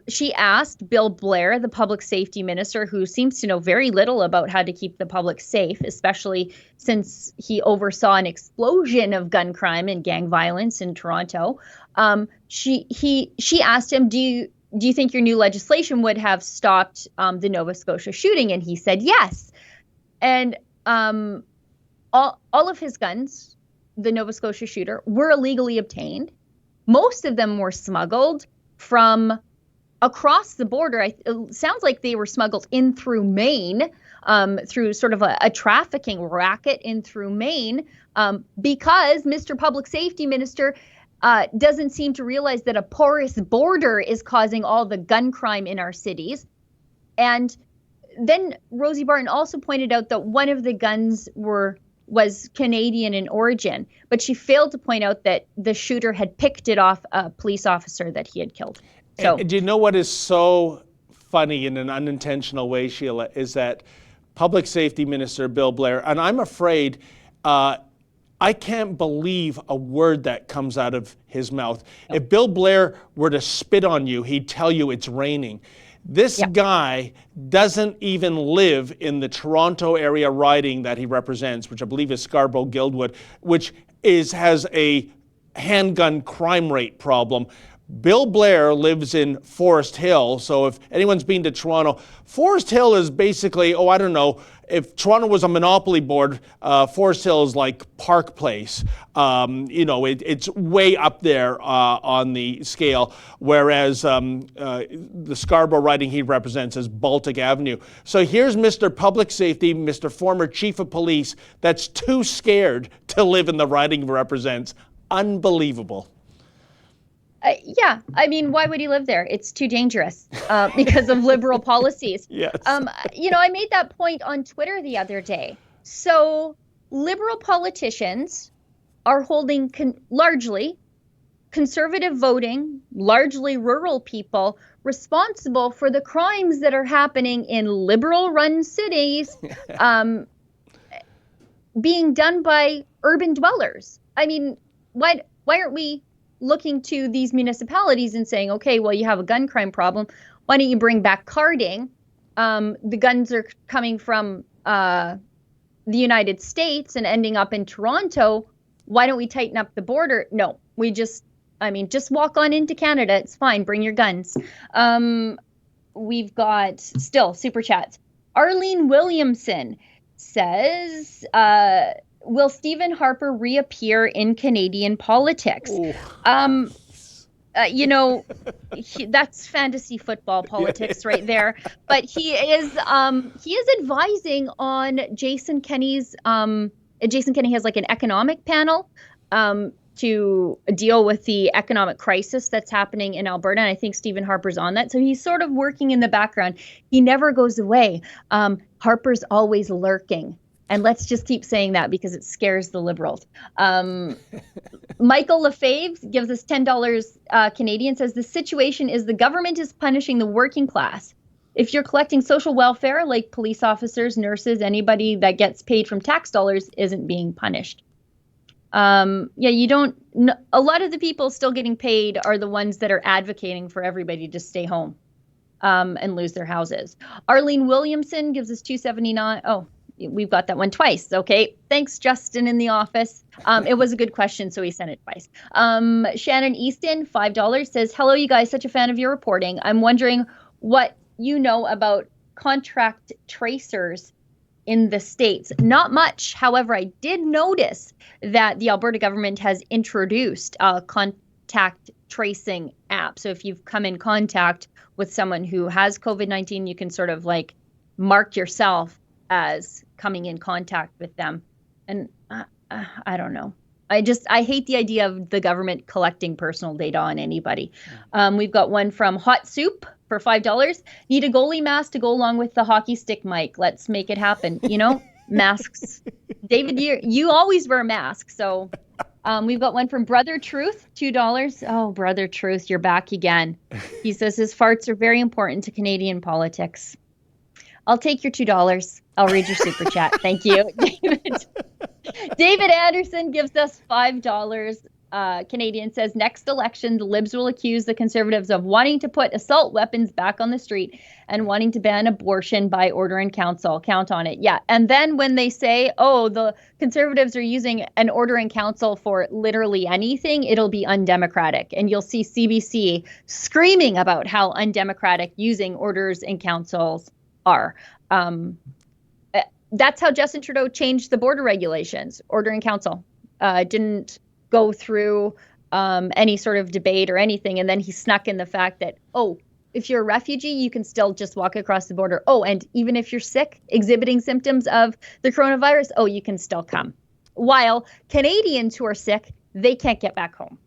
She asked Bill Blair, the public safety minister, who seems to know very little about how to keep the public safe, especially since he oversaw an explosion of gun crime and gang violence in Toronto. She asked him, do you think your new legislation would have stopped the Nova Scotia shooting? And he said yes. And all of his guns, the Nova Scotia shooter, were illegally obtained. Most of them were smuggled from across the border. It sounds like they were smuggled in through Maine, through sort of a trafficking racket in through Maine, because Mr. Public Safety Minister doesn't seem to realize that a porous border is causing all the gun crime in our cities. And then Rosie Barton also pointed out that one of the guns was Canadian in origin, but she failed to point out that the shooter had picked it off a police officer that he had killed. So, and do you know what is so funny in an unintentional way, Sheila, is that Public Safety Minister Bill Blair, and I'm afraid I can't believe a word that comes out of his mouth. No. If Bill Blair were to spit on you, he'd tell you it's raining. This guy doesn't even live in the Toronto area riding that he represents, which I believe is Scarborough-Guildwood, which has a handgun crime rate problem. Bill Blair lives in Forest Hill, so if anyone's been to Toronto, Forest Hill is basically, if Toronto was a monopoly board, Forest Hill is like Park Place. It's way up there on the scale, whereas the Scarborough riding he represents is Baltic Avenue. So here's Mr. Public Safety, Mr. former Chief of Police, that's too scared to live in the riding he represents. Unbelievable. Why would he live there? It's too dangerous because of liberal policies. Yes. I made that point on Twitter the other day. So liberal politicians are holding largely conservative voting, largely rural people responsible for the crimes that are happening in liberal-run cities being done by urban dwellers. Why aren't we looking to these municipalities and saying, okay, well, you have a gun crime problem. Why don't you bring back carding? The guns are coming from the United States and ending up in Toronto. Why don't we tighten up the border? No, just walk on into Canada. It's fine. Bring your guns. We've got still super chats. Arlene Williamson says, will Stephen Harper reappear in Canadian politics? That's fantasy football politics right there. But he is advising on Jason Kenney's. Jason Kenney has like an economic panel to deal with the economic crisis that's happening in Alberta. And I think Stephen Harper's on that. So he's sort of working in the background. He never goes away. Harper's always lurking. And let's just keep saying that because it scares the Liberals. Michael Lefebvre gives us $10 Canadian, says the situation is the government is punishing the working class. If you're collecting social welfare, like police officers, nurses, anybody that gets paid from tax dollars isn't being punished. You don't. A lot of the people still getting paid are the ones that are advocating for everybody to stay home and lose their houses. Arlene Williamson gives us $2.79. Oh, we've got that one twice. Okay, thanks, Justin in the office. It was a good question, so he sent it twice. Shannon Easton, $5, says, hello, you guys. Such a fan of your reporting. I'm wondering what you know about contract tracers in the States. Not much. However, I did notice that the Alberta government has introduced a contact tracing app. So if you've come in contact with someone who has COVID-19, you can sort of like mark yourself as coming in contact with them. And I don't know. I hate the idea of the government collecting personal data on anybody. We've got one from Hot Soup for $5. Need a goalie mask to go along with the hockey stick mic. Let's make it happen. Masks. David, you always wear masks. So we've got one from Brother Truth, $2. Oh, Brother Truth, you're back again. He says his farts are very important to Canadian politics. I'll take your $2. I'll read your super chat. Thank you, David. David Anderson gives us $5. Canadian says next election, the Libs will accuse the Conservatives of wanting to put assault weapons back on the street and wanting to ban abortion by order in council. Count on it. Yeah. And then when they say, oh, the Conservatives are using an order in council for literally anything, it'll be undemocratic. And you'll see CBC screaming about how undemocratic using orders in councils are. That's how Justin Trudeau changed the border regulations. Order in council didn't go through any sort of debate or anything. And then he snuck in the fact that, oh, if you're a refugee, you can still just walk across the border. Oh, and even if you're sick, exhibiting symptoms of the coronavirus, oh, you can still come. While Canadians who are sick, they can't get back home.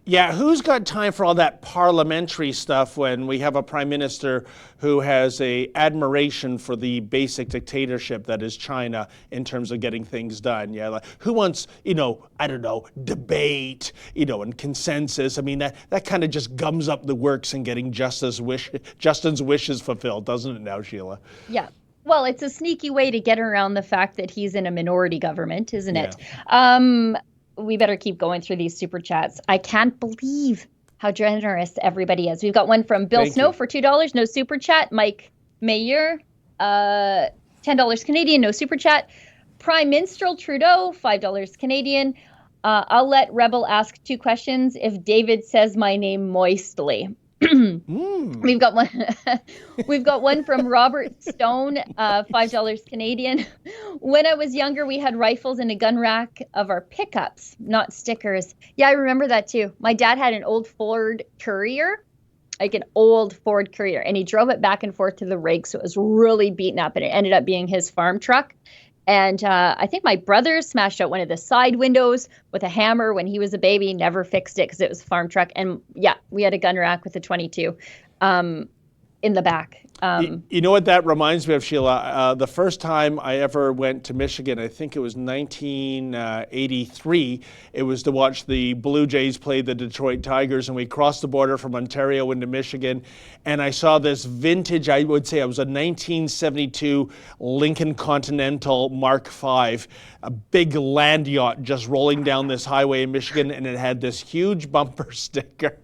Yeah, who's got time for all that parliamentary stuff when we have a prime minister who has a admiration for the basic dictatorship that is China in terms of getting things done? Yeah, like who wants, debate, and consensus? I mean, that kind of just gums up the works in getting Justin's wishes fulfilled, doesn't it now, Sheila? Yeah. Well, it's a sneaky way to get around the fact that he's in a minority government, isn't it? We better keep going through these super chats. I can't believe how generous everybody is. We've got one from Bill Snow for $2, no super chat. Mike Mayer, $10 Canadian, no super chat. Prime Minstrel Trudeau, $5 Canadian. I'll let Rebel ask 2 questions if David says my name moistly. We've got one from Robert Stone, $5 Canadian. When I was younger, we had rifles in a gun rack of our pickups, not stickers. Yeah, I remember that too. My dad had an old Ford Courier, and he drove it back and forth to the rig, so it was really beaten up, and it ended up being his farm truck. And I think my brother smashed out one of the side windows with a hammer when he was a baby, never fixed it because it was a farm truck. And yeah, we had a gun rack with a 22 in the back. You know what that reminds me of, Sheila? The first time I ever went to Michigan, I think it was 1983, it was to watch the Blue Jays play the Detroit Tigers, and we crossed the border from Ontario into Michigan, and I saw this vintage, I would say it was a 1972 Lincoln Continental Mark V, a big land yacht just rolling down this highway in Michigan, and it had this huge bumper sticker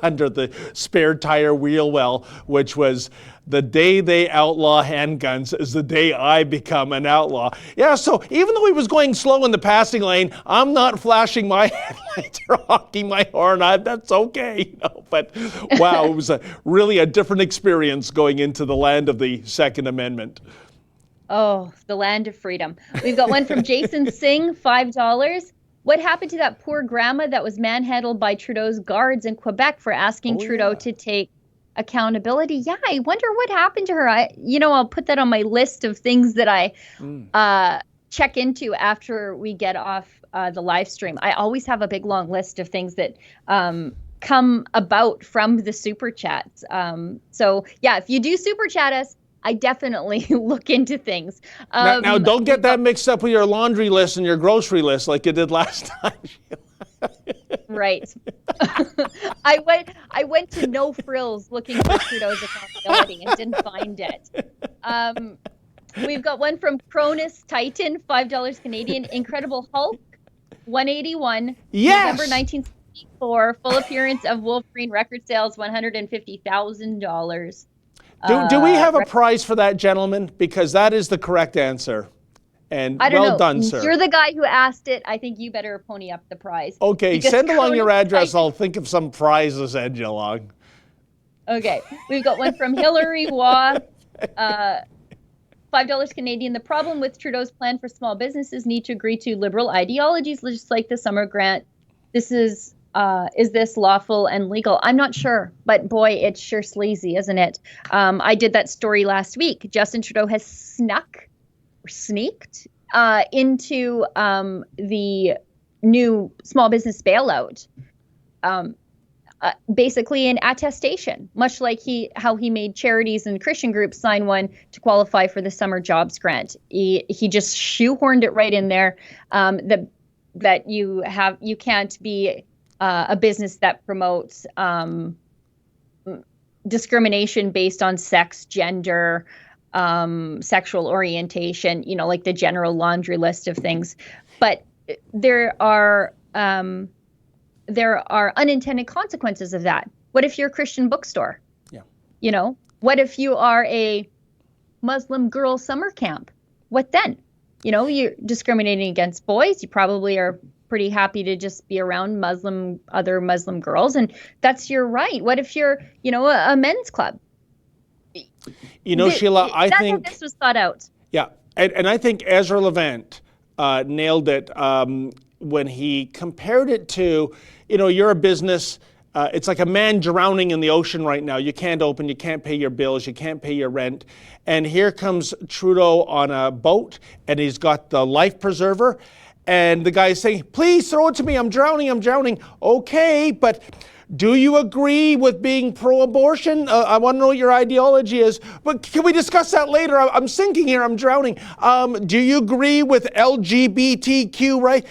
under the spare tire wheel well, which was, the day they outlaw handguns is the day I become an outlaw. Yeah, so even though he was going slow in the passing lane, I'm not flashing my headlights or honking my horn. That's okay. But wow, it was really a different experience going into the land of the Second Amendment. Oh, the land of freedom. We've got one from Jason Singh, $5. What happened to that poor grandma that was manhandled by Trudeau's guards in Quebec for asking Trudeau to take accountability? Yeah, I wonder what happened to her. I'll put that on my list of things that I check into after we get off the live stream. I always have a big long list of things that come about from the super chats. So yeah, if you do super chat us, I definitely look into things. Now, don't get that mixed up with your laundry list and your grocery list like you did last time. Right. I went to No Frills looking for Trudeau's accountability and didn't find it. We've got one from Cronus Titan, $5 Canadian. Incredible Hulk, 181. Yes. November 1964. Full appearance of Wolverine. Record sales, $150,000. Do we have a prize for that, gentlemen? Because that is the correct answer. And I don't know. Done, sir. You're the guy who asked it. I think you better pony up the prize. Okay, send along your address. I'll think of some prize to send you along. Okay, we've got one from Hillary Waugh, $5 Canadian. The problem with Trudeau's plan for small businesses need to agree to liberal ideologies, just like the summer grant. Is this lawful and legal? I'm not sure, but boy, it's sure sleazy, isn't it? I did that story last week. Justin Trudeau has sneaked into the new small business bailout, basically an attestation, much like how he made charities and Christian groups sign one to qualify for the summer jobs grant. He just shoehorned it right in there, that you can't be a business that promotes discrimination based on sex, gender, sexual orientation, like the general laundry list of things. But there are unintended consequences of that. What if you're a Christian bookstore? Yeah. What if you are a Muslim girl summer camp? What then? You're discriminating against boys. You probably are pretty happy to just be around other Muslim girls, and that's your right. What if you're, a men's club? Sheila, I think this was thought out. Yeah, and I think Ezra Levant nailed it when he compared it to, you're a business. It's like a man drowning in the ocean right now. You can't open, you can't pay your bills, you can't pay your rent. And here comes Trudeau on a boat, and he's got the life preserver. And the guy is saying, please throw it to me, I'm drowning. Okay, but do you agree with being pro-abortion? I want to know what your ideology is. But can we discuss that later? I'm sinking here, I'm drowning. Do you agree with LGBTQ, right?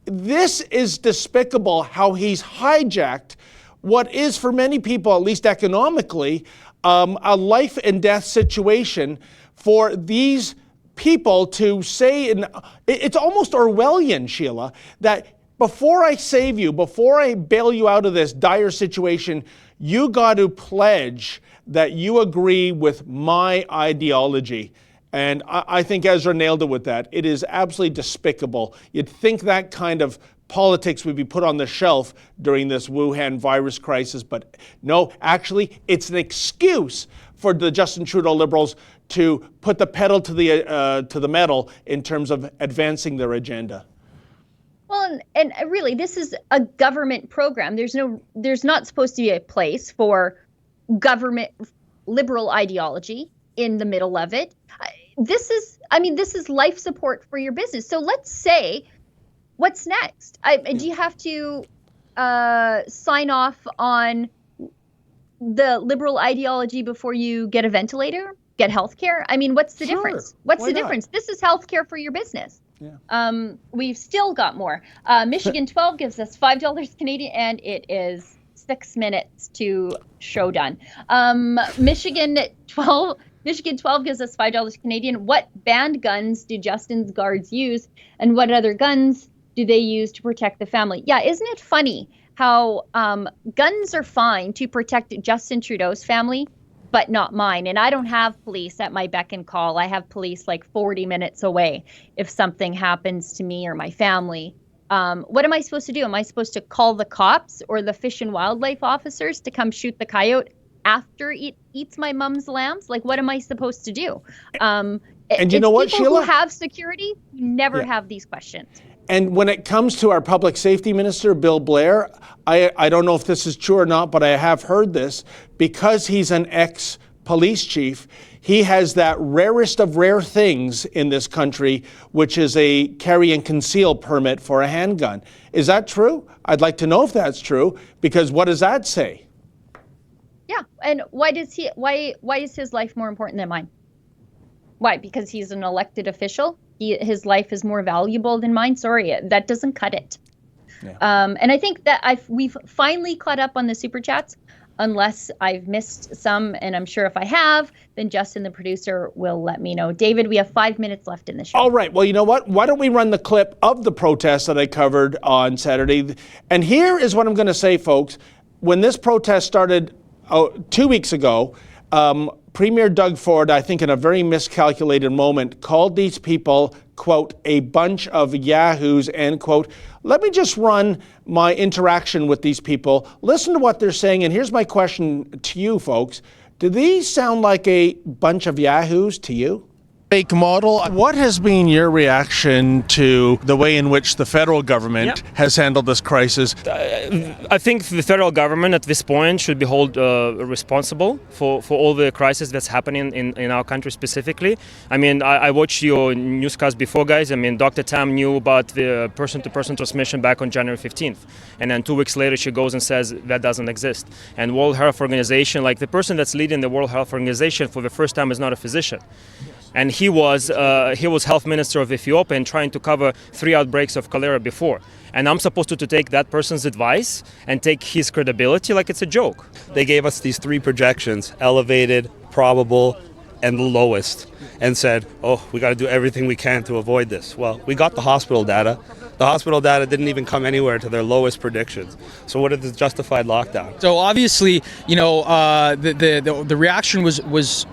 This is despicable how he's hijacked what is for many people, at least economically, a life and death situation for these people to say, and it's almost Orwellian, Sheila, that before I save you, before I bail you out of this dire situation, you got to pledge that you agree with my ideology. And I think Ezra nailed it with that. It is absolutely despicable. You'd think that kind of politics would be put on the shelf during this Wuhan virus crisis, but no, actually, it's an excuse for the Justin Trudeau Liberals to put the pedal to the metal in terms of advancing their agenda. Well, and really, this is a government program. There's not supposed to be a place for government liberal ideology in the middle of it. This is life support for your business. So let's say, what's next? Do you have to sign off on the liberal ideology before you get a ventilator, get health care? What's the difference? What's the difference? This is health care for your business. Yeah. We've still got more. Michigan 12 gives us $5 Canadian, and it is 6 minutes to show done. Michigan 12 gives us $5 Canadian. What banned guns do Justin's guards use, and what other guns do they use to protect the family? Yeah, isn't it funny how guns are fine to protect Justin Trudeau's family, but not mine? And I don't have police at my beck and call. I have police like 40 minutes away if something happens to me or my family. What am I supposed to do? Am I supposed to call the cops or the fish and wildlife officers to come shoot the coyote after it eats my mom's lambs? Like, what am I supposed to do? And you know what, people Sheila? who have security never have these questions. And when it comes to our public safety minister, Bill Blair, I don't know if this is true or not, but I have heard this. Because he's an ex-police chief, he has that rarest of rare things in this country, which is a carry and conceal permit for a handgun. Is that true? I'd like to know if that's true, because what does that say? Yeah, and why is his life more important than mine? Why? Because he's an elected official? His life is more valuable than mine? Sorry, that doesn't cut it. Yeah. And I think that we've finally caught up on the super chats, unless I've missed some, and I'm sure if I have, then Justin, the producer, will let me know. David, we have 5 minutes left in the show. All right. Well, you know what? Why don't we run the clip of the protest that I covered on Saturday? And here is what I'm going to say, folks. When this protest started 2 weeks ago, Premier Doug Ford, I think in a very miscalculated moment, called these people, quote, a bunch of yahoos, end quote. Let me just run my interaction with these people. Listen to what they're saying. And here's my question to you, folks. Do these sound like a bunch of yahoos to you? Fake model. What has been your reaction to the way in which the federal government has handled this crisis? I think the federal government at this point should be held responsible for all the crisis that's happening in our country specifically. I mean, I watched your newscast before, guys. I mean, Dr. Tam knew about the person-to-person transmission back on January 15th. And then 2 weeks later, she goes and says that doesn't exist. And World Health Organization, like the person that's leading the World Health Organization for the first time is not a physician. And he was health minister of Ethiopia and trying to cover 3 outbreaks of cholera before. And I'm supposed to take that person's advice and take his credibility like it's a joke. They gave us these 3 projections, elevated, probable, and the lowest, and said, oh, we got to do everything we can to avoid this. Well, we got the hospital data. The hospital data didn't even come anywhere to their lowest predictions. So what is the justified lockdown? So obviously, you know, the reaction was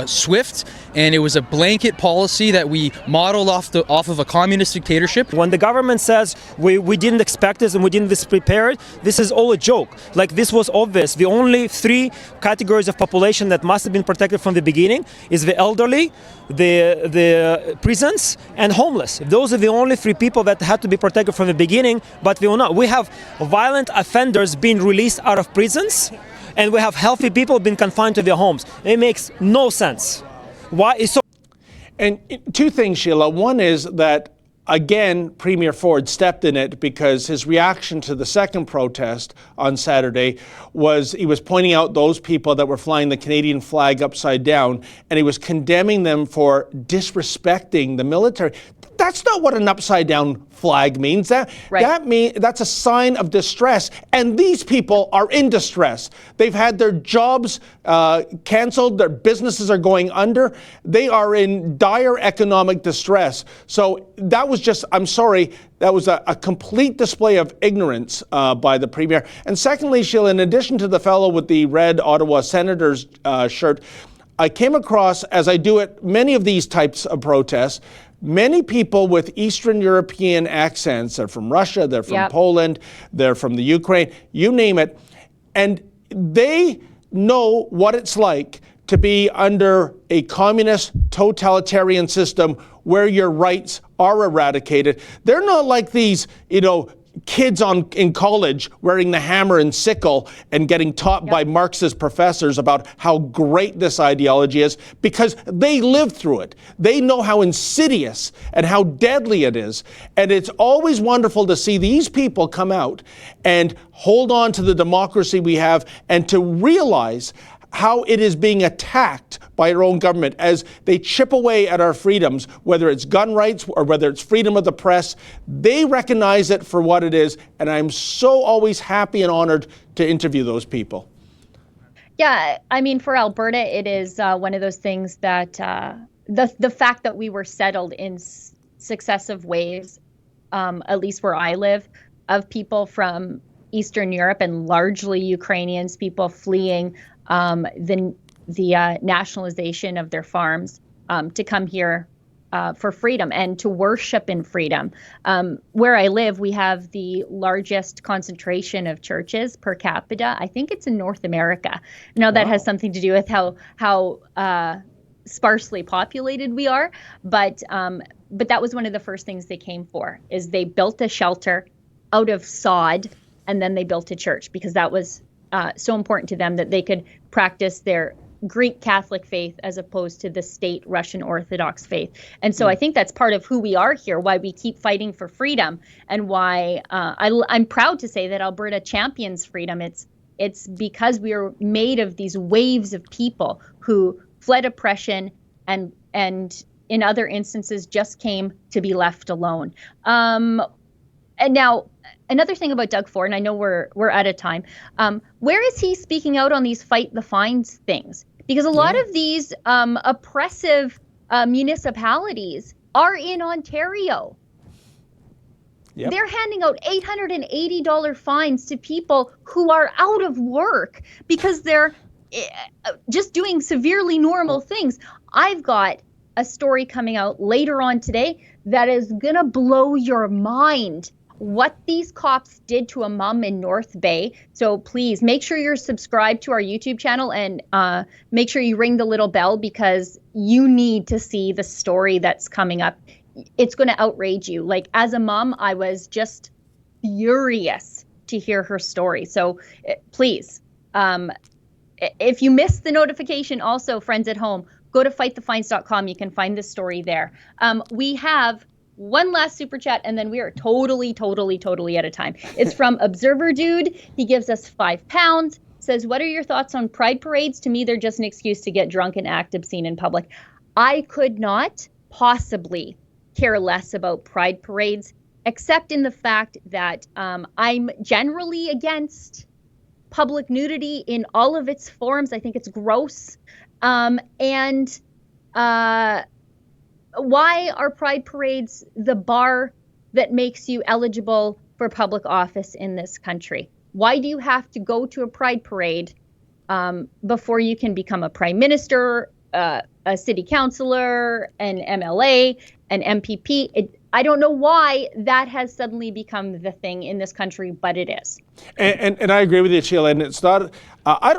swift, and it was a blanket policy that we modeled off of a communist dictatorship. When the government says we didn't expect this and we didn't prepare it, this is all a joke. Like, this was obvious. The only 3 categories of population that must have been protected from the beginning is the elderly, the prisons, and homeless. Those are the only 3 people that had to be protected from the beginning, but we will not. We have violent offenders being released out of prisons, and we have healthy people being confined to their homes. It makes no sense. Why is so? And 2 things, Sheila. One is that, again, Premier Ford stepped in it because his reaction to the second protest on Saturday was he was pointing out those people that were flying the Canadian flag upside down, and he was condemning them for disrespecting the military. That's not what an upside down flag means. That's a sign of distress. And these people are in distress. They've had their jobs canceled. Their businesses are going under. They are in dire economic distress. So that was just, I'm sorry, that was a complete display of ignorance by the Premier. And secondly, Sheila, in addition to the fellow with the red Ottawa Senators shirt, I came across, as I do at many of these types of protests, many people with Eastern European accents. They're from Russia, they're from Poland, they're from the Ukraine, you name it. And they know what it's like to be under a communist totalitarian system where your rights are eradicated. They're not like these, kids in college wearing the hammer and sickle and getting taught by Marxist professors about how great this ideology is, because they lived through it. They know how insidious and how deadly it is. And it's always wonderful to see these people come out and hold on to the democracy we have and to realize how it is being attacked by our own government as they chip away at our freedoms, whether it's gun rights or whether it's freedom of the press. They recognize it for what it is, and I'm so always happy and honored to interview those people. Yeah, I mean, for Alberta, it is one of those things that the fact that we were settled in successive waves, at least where I live, of people from Eastern Europe and largely Ukrainians, people fleeing the nationalization of their farms to come here for freedom and to worship in freedom. Where I live, we have the largest concentration of churches per capita. I think it's in North America. Now that has something to do with how sparsely populated we are. But that was one of the first things they came for, is they built a shelter out of sod, and then they built a church, because that was so important to them, that they could practice their Greek Catholic faith as opposed to the state Russian Orthodox faith. And so I think that's part of who we are here, why we keep fighting for freedom, and why I'm proud to say that Alberta champions freedom. It's because we are made of these waves of people who fled oppression and in other instances just came to be left alone. And now, another thing about Doug Ford, and I know we're out of time, where is he speaking out on these fight the fines things? Because a lot of these oppressive municipalities are in Ontario. Yep. They're handing out $880 fines to people who are out of work because they're just doing severely normal things. I've got a story coming out later on today that is going to blow your mind. What these cops did to a mom in North Bay. So please make sure you're subscribed to our YouTube channel, and make sure you ring the little bell, because you need to see the story that's coming up. It's going to outrage you. Like, as a mom, I was just furious to hear her story. So please, if you missed the notification, also, friends at home, go to fightthefines.com. You can find this story there. We have one last super chat, and then we are totally out of time. It's from Observer Dude. He gives us £5. Says, what are your thoughts on pride parades? To me, they're just an excuse to get drunk and act obscene in public. I could not possibly care less about pride parades, except in the fact that I'm generally against public nudity in all of its forms. I think it's gross. Why are pride parades the bar that makes you eligible for public office in this country? Why do you have to go to a pride parade before you can become a prime minister, a city councillor, an MLA, an MPP? I don't know why that has suddenly become the thing in this country, but it is. And I agree with you, Sheila. And it's not.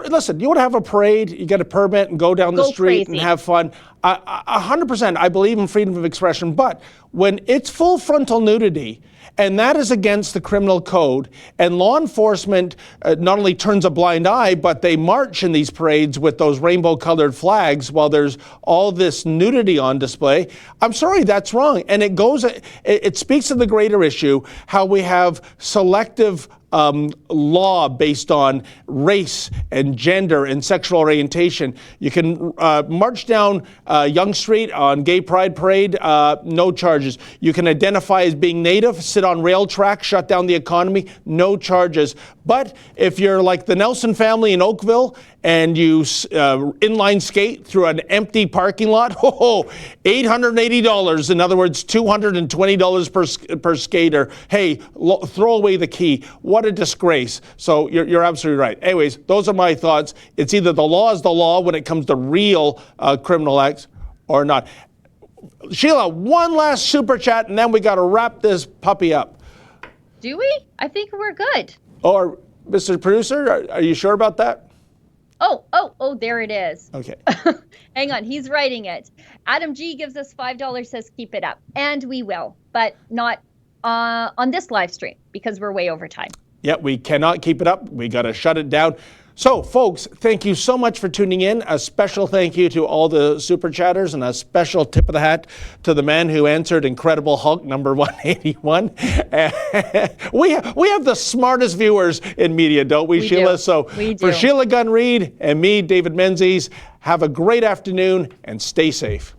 Listen. You want to have a parade? You get a permit and go down the street and have fun. 100%. I believe in freedom of expression. But when it's full frontal nudity, and that is against the criminal code, and law enforcement not only turns a blind eye, but they march in these parades with those rainbow-colored flags while there's all this nudity on display. I'm sorry, that's wrong. And it speaks to the greater issue, how we have selective law based on race and gender and sexual orientation. You can march down Yonge Street on Gay Pride Parade, no charges. You can identify as being Native, sit on rail tracks, shut down the economy, no charges. But if you're like the Nelson family in Oakville and you inline skate through an empty parking lot, $880. In other words, $220 per skater. Hey, throw away the key. What a disgrace. So you're absolutely right. Anyways, those are my thoughts. It's either the law is the law when it comes to real criminal acts or not. Sheila, one last super chat, and then we got to wrap this puppy up. Do we? I think we're good. Or, Mr. Producer, are you sure about that? Oh, there it is. Okay. Hang on, he's writing it. Adam G gives us $5, says keep it up. And we will, but not on this live stream because we're way over time. Yeah, we cannot keep it up. We got to shut it down. So, folks, thank you so much for tuning in. A special thank you to all the super chatters, and a special tip of the hat to the man who answered Incredible Hulk number 181. We have the smartest viewers in media, don't we, Sheila? Do. So for Sheila Gunn Reid and me, David Menzies, have a great afternoon and stay safe.